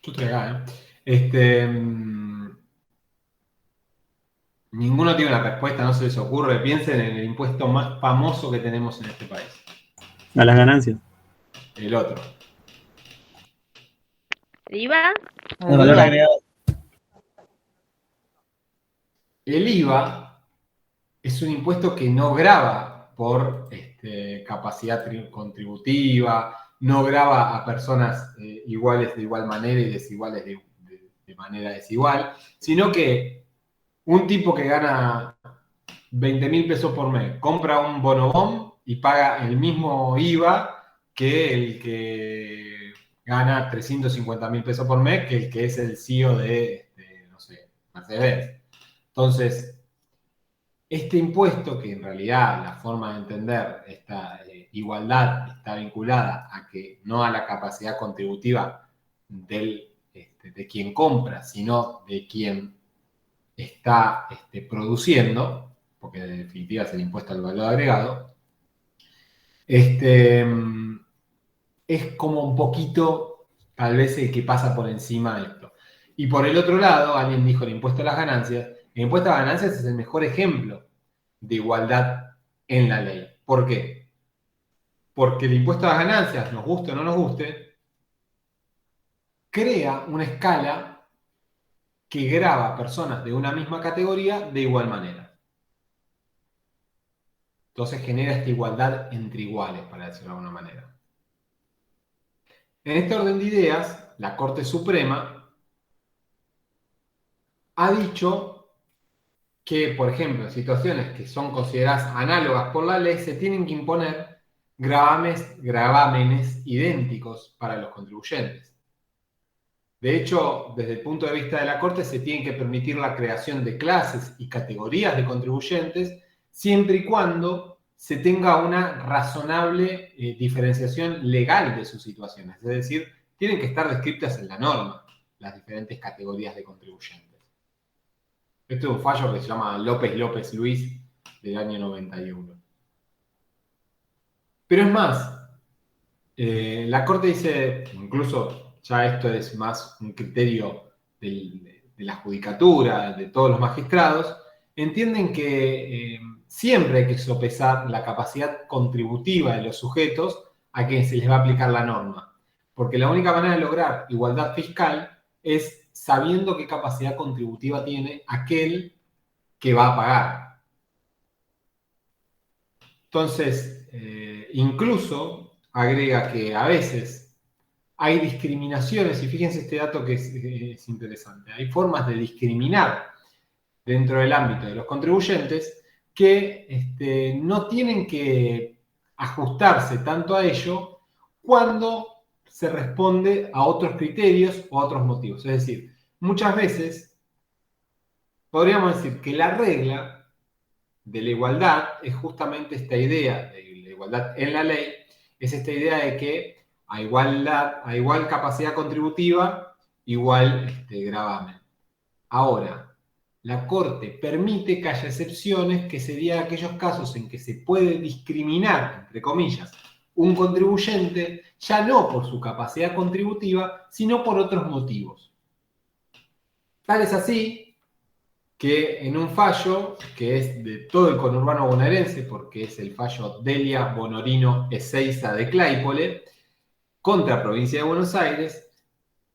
Yo estoy acá, ninguno tiene una respuesta, no se les ocurre. Piensen en el impuesto más famoso que tenemos en este país. A las ganancias. El otro. ¿El IVA? El valor agregado. El IVA es un impuesto que no grava por capacidad contributiva, no grava a personas iguales de igual manera y desiguales de manera desigual, sino que un tipo que gana 20.000 pesos por mes compra un bonobón y paga el mismo IVA que el que gana 350.000 pesos por mes, que el que es el CEO de, no sé, Mercedes. Entonces, este impuesto, que en realidad la forma de entender esta igualdad está vinculada a que no a la capacidad contributiva de quien compra, sino de quien está produciendo, porque en definitiva es el impuesto al valor agregado, es como un poquito, tal vez, el que pasa por encima de esto. Y por el otro lado, alguien dijo el impuesto a las ganancias. El impuesto a las ganancias es el mejor ejemplo de igualdad en la ley. ¿Por qué? Porque el impuesto a las ganancias, nos guste o no nos guste, crea una escala que grava a personas de una misma categoría de igual manera. Entonces genera esta igualdad entre iguales, para decirlo de alguna manera. En este orden de ideas, la Corte Suprema ha dicho que, por ejemplo, en situaciones que son consideradas análogas por la ley, se tienen que imponer gravámenes idénticos para los contribuyentes. De hecho, desde el punto de vista de la Corte, se tiene que permitir la creación de clases y categorías de contribuyentes siempre y cuando se tenga una razonable diferenciación legal de sus situaciones. Es decir, tienen que estar descritas en la norma las diferentes categorías de contribuyentes. Este es un fallo que se llama López Luis del año 91. Pero es más, la Corte dice, incluso ya esto es más un criterio de la judicatura, de todos los magistrados, entienden que siempre hay que sopesar la capacidad contributiva de los sujetos a quienes se les va a aplicar la norma. Porque la única manera de lograr igualdad fiscal es sabiendo qué capacidad contributiva tiene aquel que va a pagar. Entonces, incluso agrega que a veces hay discriminaciones, y fíjense este dato que es interesante, hay formas de discriminar dentro del ámbito de los contribuyentes que no tienen que ajustarse tanto a ello cuando se responde a otros criterios o a otros motivos. Es decir, muchas veces podríamos decir que la regla de la igualdad es justamente esta idea de la igualdad en la ley, es esta idea de que a igual capacidad contributiva, igual gravamen. Ahora, la Corte permite que haya excepciones, que serían aquellos casos en que se puede discriminar, entre comillas, un contribuyente, ya no por su capacidad contributiva, sino por otros motivos. Tal es así que en un fallo que es de todo el conurbano bonaerense, porque es el fallo Delia Bonorino Ezeiza de Claypole, contra Provincia de Buenos Aires,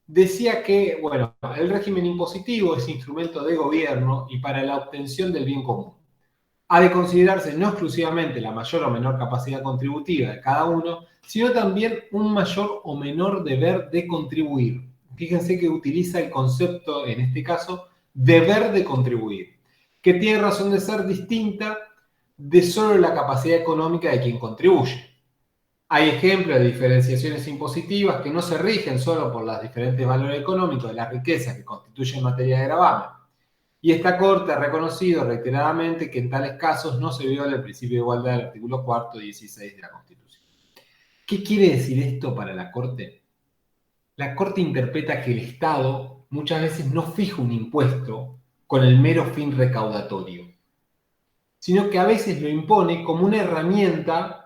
decía que, bueno, el régimen impositivo es instrumento de gobierno y para la obtención del bien común. Ha de considerarse no exclusivamente la mayor o menor capacidad contributiva de cada uno, sino también un mayor o menor deber de contribuir. Fíjense que utiliza el concepto, en este caso, deber de contribuir, que tiene razón de ser distinta de solo la capacidad económica de quien contribuye. Hay ejemplos de diferenciaciones impositivas que no se rigen solo por los diferentes valores económicos de la riqueza que constituyen materia de gravamen. Y esta Corte ha reconocido reiteradamente que en tales casos no se viola el principio de igualdad del artículo 4, 16 de la Constitución. ¿Qué quiere decir esto para la Corte? La Corte interpreta que el Estado muchas veces no fija un impuesto con el mero fin recaudatorio, sino que a veces lo impone como una herramienta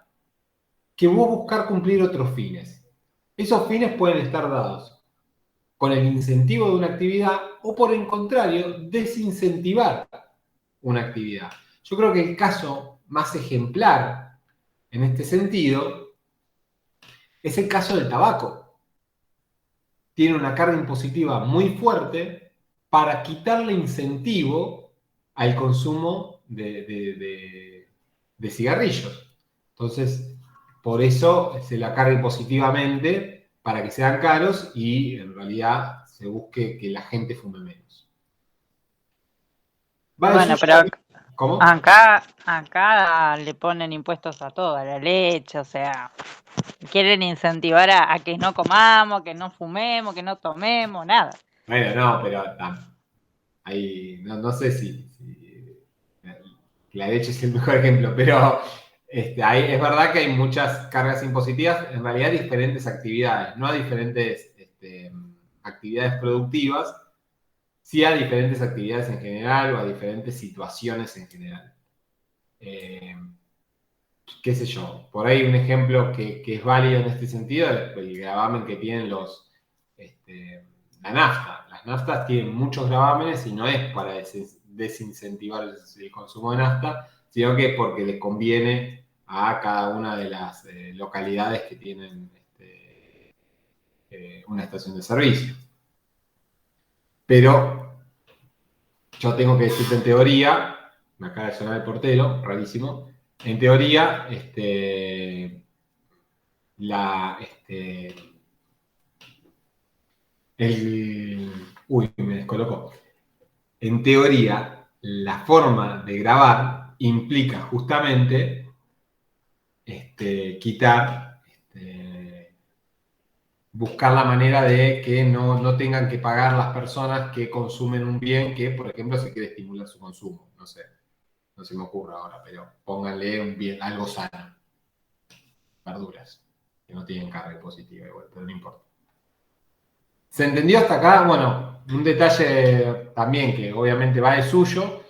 que va a buscar cumplir otros fines. Esos fines pueden estar dados con el incentivo de una actividad o, por el contrario, desincentivar una actividad. Yo creo que el caso más ejemplar en este sentido es el caso del tabaco. tiene una carga impositiva muy fuerte para quitarle incentivo al consumo de cigarrillos. Entonces, por eso se la carga impositivamente para que sean caros y en realidad se busque que la gente fume menos. Bueno, pero ¿Cómo? acá le ponen impuestos a todo, a la leche, o sea, quieren incentivar a que no comamos, que no fumemos, que no tomemos, nada. Bueno, no, pero ahí no sé si la leche es el mejor ejemplo, pero ahí es verdad que hay muchas cargas impositivas, en realidad diferentes actividades, no a diferentes actividades productivas, sí a diferentes actividades en general o a diferentes situaciones en general. Qué sé yo, por ahí un ejemplo que es válido en este sentido es el gravamen que tienen la nafta. Las naftas tienen muchos gravámenes y no es para desincentivar el consumo de nafta, sino que porque les conviene a cada una de las localidades que tienen una estación de servicio. Pero yo tengo que decirte en teoría, me acaba de sonar el portero, rarísimo, en teoría, me descolocó. En teoría, la forma de grabar implica justamente quitar, buscar la manera de que no tengan que pagar las personas que consumen un bien que, por ejemplo, se quiere estimular su consumo. No sé, no se me ocurre ahora, pero pónganle un bien, algo sano. Verduras, que no tienen carga positiva igual, pero no importa. ¿Se entendió hasta acá? Bueno, un detalle también que obviamente va de suyo.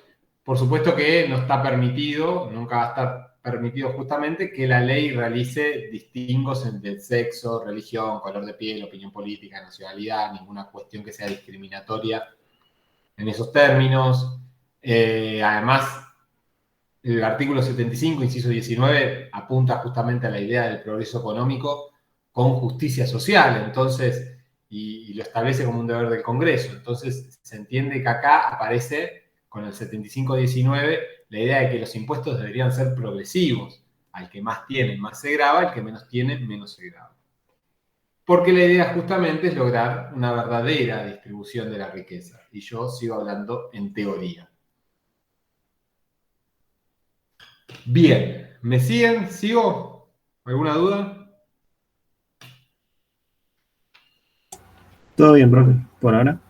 Por supuesto que no está permitido, nunca va a estar permitido justamente que la ley realice distingos entre sexo, religión, color de piel, opinión política, nacionalidad, ninguna cuestión que sea discriminatoria en esos términos. Además, el artículo 75, inciso 19, apunta justamente a la idea del progreso económico con justicia social, entonces, y lo establece como un deber del Congreso. Entonces, se entiende que acá aparece, con el 75-19, la idea de que los impuestos deberían ser progresivos. Al que más tiene, más se grava, al que menos tiene, menos se grava. Porque la idea justamente es lograr una verdadera distribución de la riqueza. Y yo sigo hablando en teoría. Bien, ¿me siguen? ¿Sigo? ¿Alguna duda? Todo bien, profe, por ahora.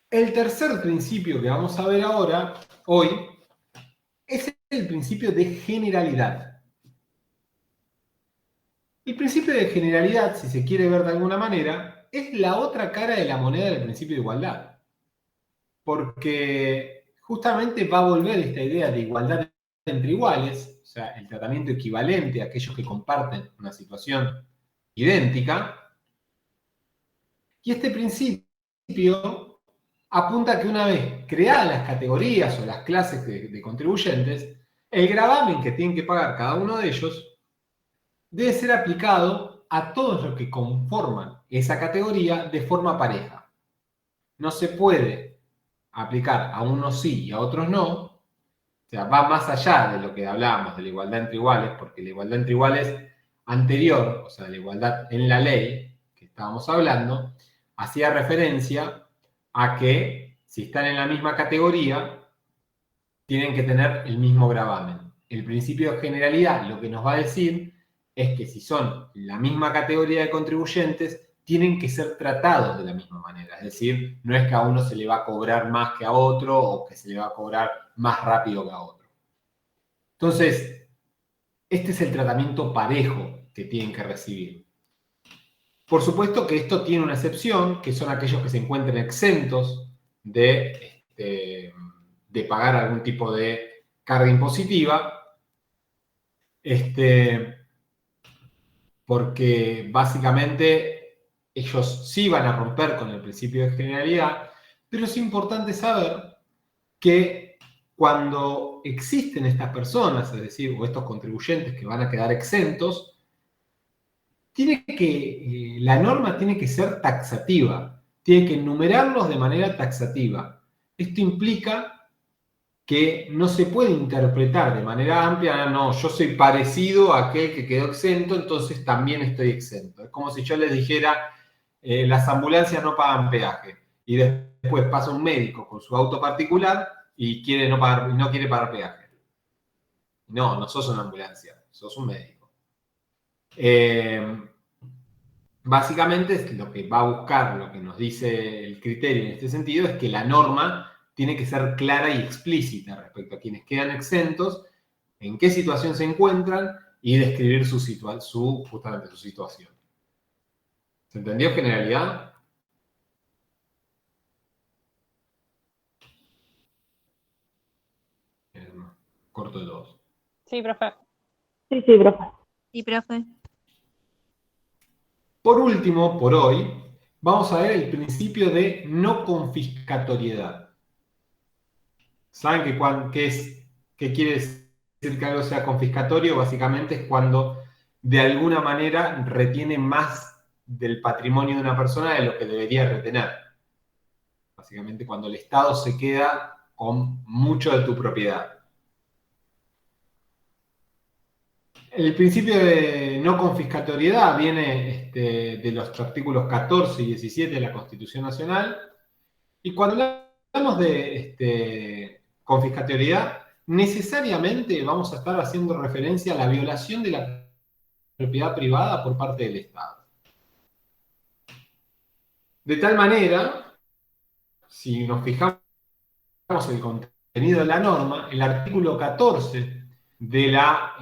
El tercer principio que vamos a ver ahora, hoy, es el principio de generalidad. El principio de generalidad, si se quiere ver de alguna manera, es la otra cara de la moneda del principio de igualdad. Porque justamente va a volver esta idea de igualdad entre iguales, o sea, el tratamiento equivalente a aquellos que comparten una situación idéntica. Y este principio apunta a que una vez creadas las categorías o las clases de contribuyentes, el gravamen que tienen que pagar cada uno de ellos debe ser aplicado a todos los que conforman esa categoría de forma pareja. No se puede aplicar a unos sí y a otros no. O sea, va más allá de lo que hablábamos de la igualdad entre iguales, porque la igualdad entre iguales anterior, o sea, la igualdad en la ley que estábamos hablando, hacía referencia a que si están en la misma categoría, tienen que tener el mismo gravamen. El principio de generalidad lo que nos va a decir es que si son la misma categoría de contribuyentes, tienen que ser tratados de la misma manera. Es decir, no es que a uno se le va a cobrar más que a otro o que se le va a cobrar más rápido que a otro. Entonces, este es el tratamiento parejo que tienen que recibir. Por supuesto que esto tiene una excepción, que son aquellos que se encuentren exentos de pagar algún tipo de carga impositiva, porque básicamente ellos sí van a romper con el principio de generalidad, pero es importante saber que cuando existen estas personas, es decir, o estos contribuyentes que van a quedar exentos, la norma tiene que ser taxativa, tiene que enumerarlos de manera taxativa. Esto implica que no se puede interpretar de manera amplia, no, yo soy parecido a aquel que quedó exento, entonces también estoy exento. Es como si yo les dijera, las ambulancias no pagan peaje, y después pasa un médico con su auto particular y no quiere pagar peaje. No sos una ambulancia, sos un médico. Básicamente es lo que va a buscar, lo que nos dice el criterio en este sentido, es que la norma tiene que ser clara y explícita respecto a quienes quedan exentos, en qué situación se encuentran y describir justamente su situación. ¿Se entendió, generalidad? Corto de dos. Sí, profe. Sí, sí, profe. Sí, profe. Por último, por hoy, vamos a ver el principio de no confiscatoriedad. ¿Saben qué quiere decir que algo sea confiscatorio? Básicamente es cuando de alguna manera retiene más del patrimonio de una persona de lo que debería retener. Básicamente cuando el Estado se queda con mucho de tu propiedad. El principio de no confiscatoriedad viene de los artículos 14 y 17 de la Constitución Nacional. Y cuando hablamos de confiscatoriedad, necesariamente vamos a estar haciendo referencia a la violación de la propiedad privada por parte del Estado. De tal manera, si nos fijamos en el contenido de la norma, el artículo 14 de la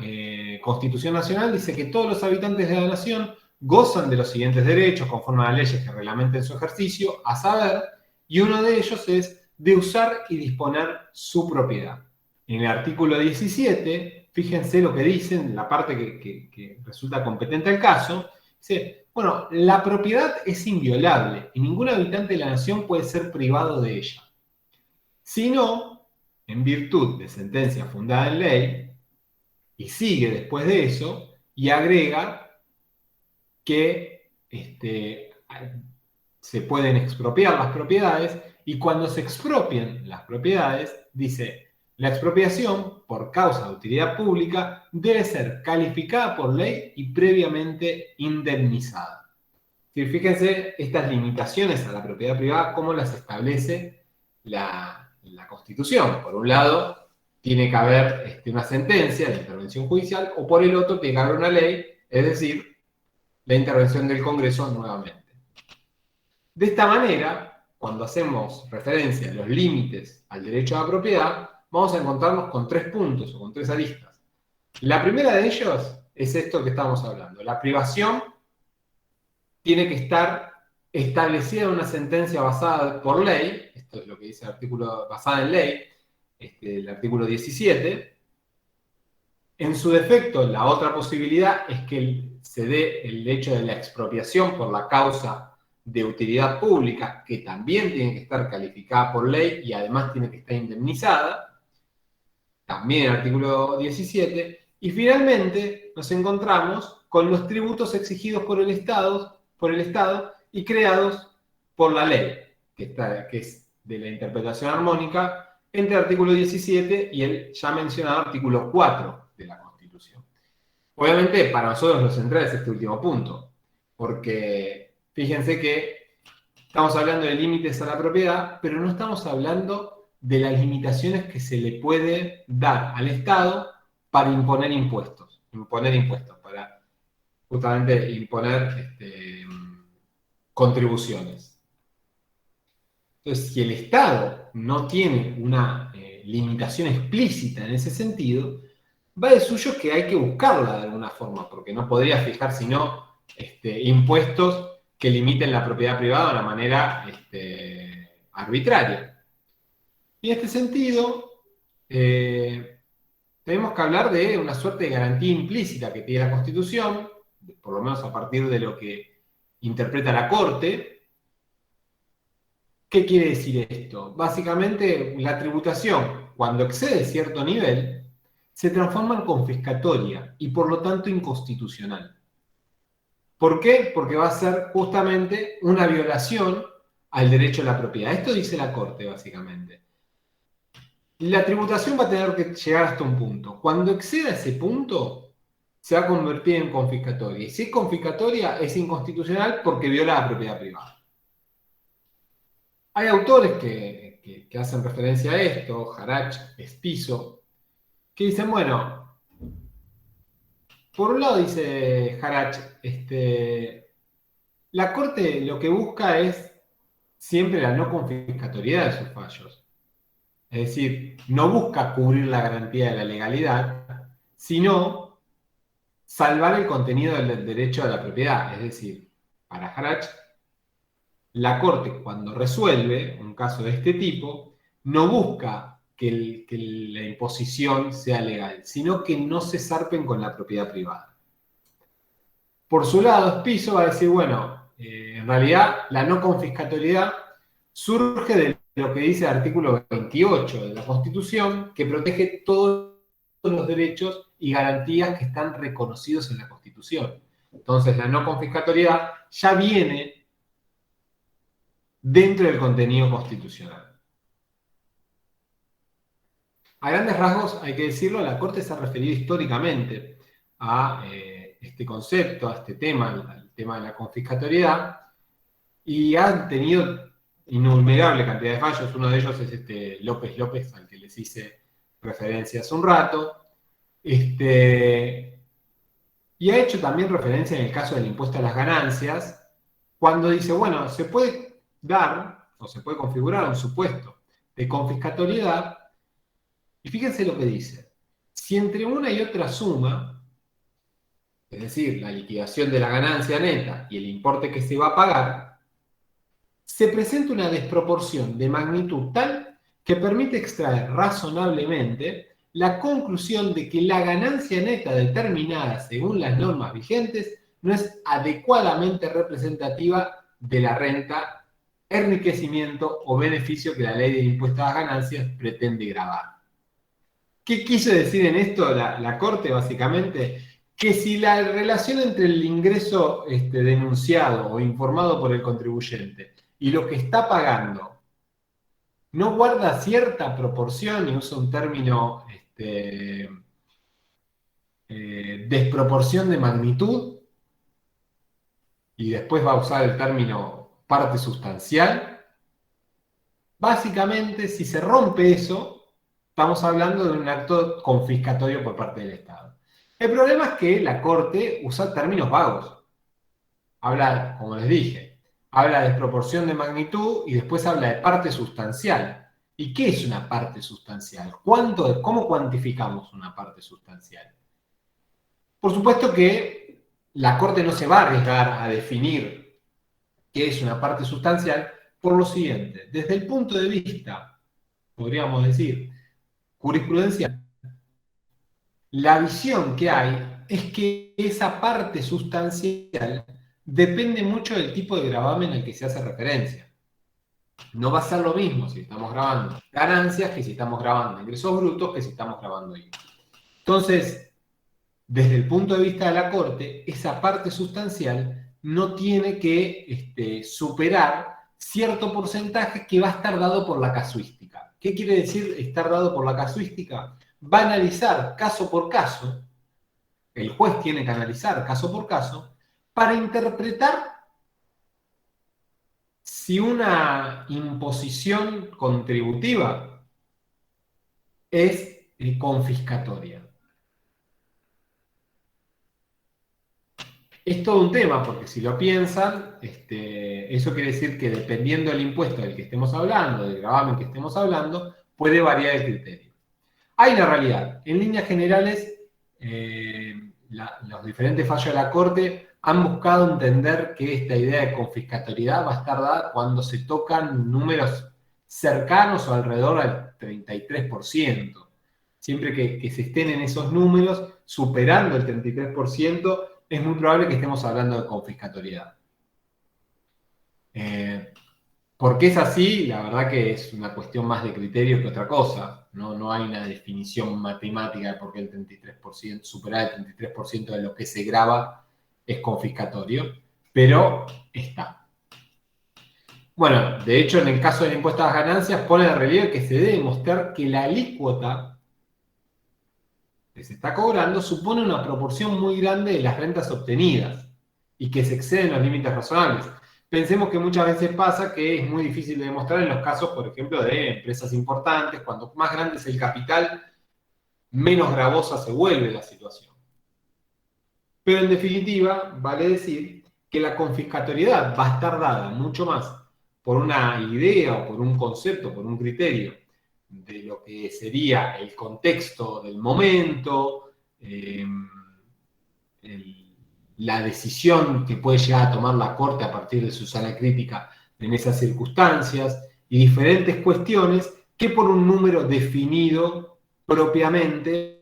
Constitución Nacional dice que todos los habitantes de la nación gozan de los siguientes derechos conforme a las leyes que reglamenten su ejercicio, a saber, y uno de ellos es de usar y disponer su propiedad. En el artículo 17, fíjense lo que dicen, la parte que resulta competente al caso, dice, bueno, la propiedad es inviolable y ningún habitante de la nación puede ser privado de ella, sino en virtud de sentencia fundada en ley. Y sigue después de eso y agrega que se pueden expropiar las propiedades, y cuando se expropian las propiedades, dice, la expropiación por causa de utilidad pública debe ser calificada por ley y previamente indemnizada. Fíjense estas limitaciones a la propiedad privada, cómo las establece la Constitución. Por un lado, tiene que haber una sentencia de intervención judicial, o por el otro tiene que haber una ley, es decir, la intervención del Congreso nuevamente. De esta manera, cuando hacemos referencia a los límites al derecho a la propiedad, vamos a encontrarnos con 3 puntos o con 3 aristas. La primera de ellos es esto que estamos hablando. La privación tiene que estar establecida en una sentencia basada por ley, esto es lo que dice el artículo basada en ley, el artículo 17. En su defecto, la otra posibilidad es que se dé el hecho de la expropiación por la causa de utilidad pública, que también tiene que estar calificada por ley y además tiene que estar indemnizada, también el artículo 17. Y finalmente nos encontramos con los tributos exigidos por el Estado y creados por la ley, que es de la interpretación armónica entre el artículo 17 y el ya mencionado artículo 4 de la Constitución. Obviamente, para nosotros lo central es este último punto, porque fíjense que estamos hablando de límites a la propiedad, pero no estamos hablando de las limitaciones que se le puede dar al Estado para imponer impuestos, para justamente imponer contribuciones. Entonces, si el Estado no tiene una limitación explícita en ese sentido, va de suyo que hay que buscarla de alguna forma, porque no podría fijar sino impuestos que limiten la propiedad privada de una manera arbitraria. Y en este sentido, tenemos que hablar de una suerte de garantía implícita que tiene la Constitución, por lo menos a partir de lo que interpreta la Corte. ¿Qué quiere decir esto? Básicamente, la tributación, cuando excede cierto nivel, se transforma en confiscatoria y por lo tanto inconstitucional. ¿Por qué? Porque va a ser justamente una violación al derecho a la propiedad. Esto dice la Corte, básicamente. La tributación va a tener que llegar hasta un punto. Cuando exceda ese punto, se va a convertir en confiscatoria. Y si es confiscatoria, es inconstitucional porque viola la propiedad privada. Hay autores que hacen referencia a esto, Harach, Espiso, que dicen, bueno, por un lado dice Harach, la Corte lo que busca es siempre la no confiscatoriedad de sus fallos. Es decir, no busca cubrir la garantía de la legalidad, sino salvar el contenido del derecho a la propiedad. Es decir, para Harach, la Corte cuando resuelve un caso de este tipo, no busca que la imposición sea legal, sino que no se zarpen con la propiedad privada. Por su lado, Espiso va a decir, bueno, en realidad la no confiscatoriedad surge de lo que dice el artículo 28 de la Constitución, que protege todos los derechos y garantías que están reconocidos en la Constitución. Entonces, la no confiscatoriedad ya viene dentro del contenido constitucional. A grandes rasgos, hay que decirlo, la Corte se ha referido históricamente a este concepto, a este tema, al tema de la confiscatoriedad, y han tenido innumerable cantidad de fallos. Uno de ellos es López López, al que les hice referencia hace un rato. Y ha hecho también referencia en el caso del impuesto a las ganancias, cuando dice, bueno, se puede dar o se puede configurar un supuesto de confiscatoriedad, y fíjense lo que dice. Si entre una y otra suma, es decir, la liquidación de la ganancia neta y el importe que se va a pagar, se presenta una desproporción de magnitud tal que permite extraer razonablemente la conclusión de que la ganancia neta determinada según las normas vigentes no es adecuadamente representativa de la renta, enriquecimiento o beneficio que la ley de impuesto a las ganancias pretende gravar. ¿Qué quiso decir en esto la Corte? Básicamente, que si la relación entre el ingreso denunciado o informado por el contribuyente y lo que está pagando no guarda cierta proporción, y usa un término desproporción de magnitud, y después va a usar el término parte sustancial, básicamente si se rompe eso, estamos hablando de un acto confiscatorio por parte del Estado. El problema es que la Corte usa términos vagos. Habla, como les dije, habla de desproporción de magnitud y después habla de parte sustancial. ¿Y qué es una parte sustancial? ¿Cómo cuantificamos una parte sustancial? Por supuesto que la Corte no se va a arriesgar a definir qué es una parte sustancial por lo siguiente. Desde el punto de vista, podríamos decir, jurisprudencial, la visión que hay es que esa parte sustancial depende mucho del tipo de gravamen al que se hace referencia. No va a ser lo mismo si estamos grabando ganancias que si estamos grabando ingresos brutos que si estamos grabando IVA. Entonces, desde el punto de vista de la Corte, esa parte sustancial no tiene que superar cierto porcentaje que va a estar dado por la casuística. ¿Qué quiere decir estar dado por la casuística? Va a analizar caso por caso, el juez tiene que analizar caso por caso, para interpretar si una imposición contributiva es confiscatoria. Es todo un tema, porque si lo piensan, eso quiere decir que dependiendo del impuesto del que estemos hablando, del gravamen que estemos hablando, puede variar el criterio. Hay una realidad. En líneas generales, los diferentes fallos de la Corte han buscado entender que esta idea de confiscatoriedad va a estar dada cuando se tocan números cercanos o alrededor al 33%. Siempre que se estén en esos números, superando el 33%, es muy probable que estemos hablando de confiscatoriedad. ¿Por qué es así? La verdad que es una cuestión más de criterio que otra cosa. No hay una definición matemática de por qué el 33%, superar el 33% de lo que se graba es confiscatorio, pero está. Bueno, de hecho, en el caso del impuesto a las ganancias, pone de relieve que se debe mostrar que la alícuota que se está cobrando supone una proporción muy grande de las rentas obtenidas y que se exceden los límites razonables. Pensemos que muchas veces pasa que es muy difícil de demostrar en los casos, por ejemplo, de empresas importantes. Cuanto más grande es el capital, menos gravosa se vuelve la situación. Pero en definitiva, vale decir que la confiscatoriedad va a estar dada mucho más por una idea o por un concepto, por un criterio de lo que sería el contexto del momento, la decisión que puede llegar a tomar la Corte a partir de su sala crítica en esas circunstancias y diferentes cuestiones que por un número definido propiamente.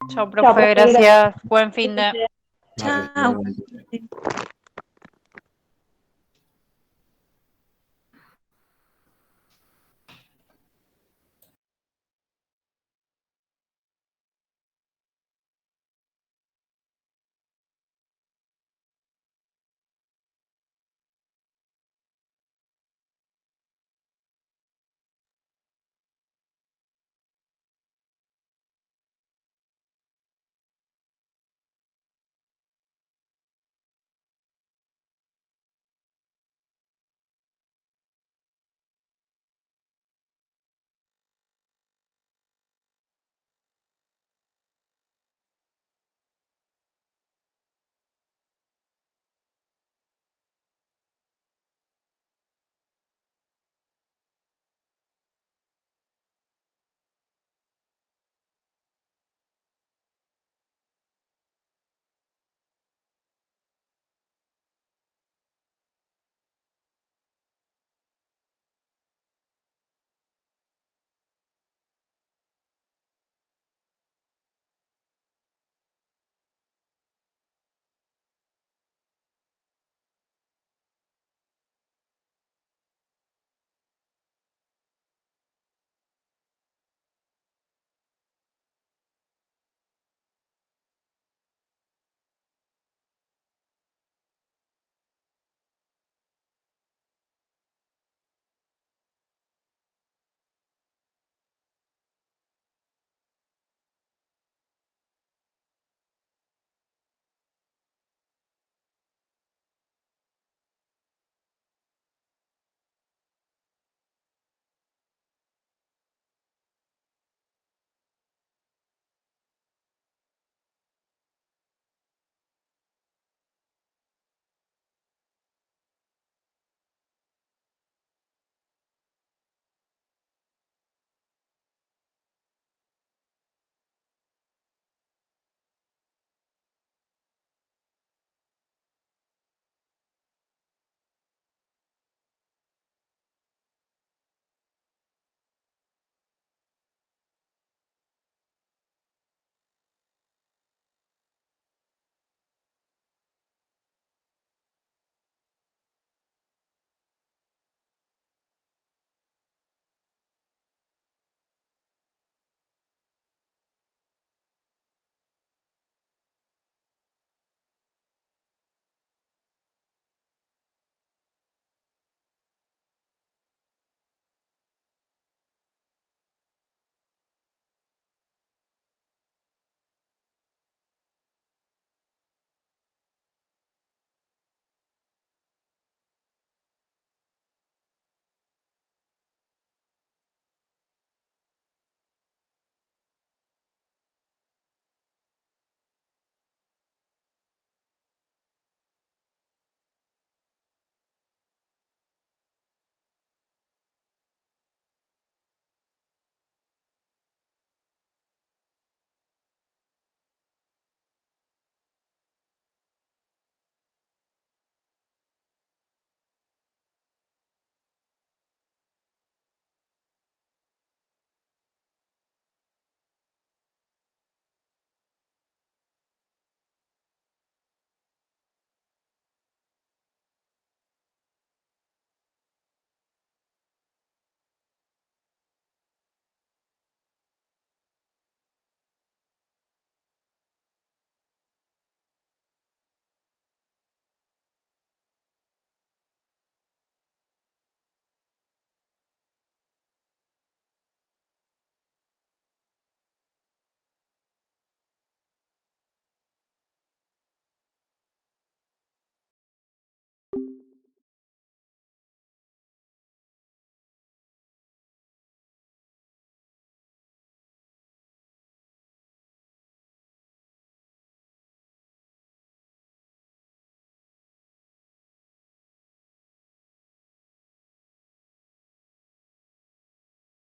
Chao, profe, gracias. Buen fin de... Gracias, Chao. igualmente.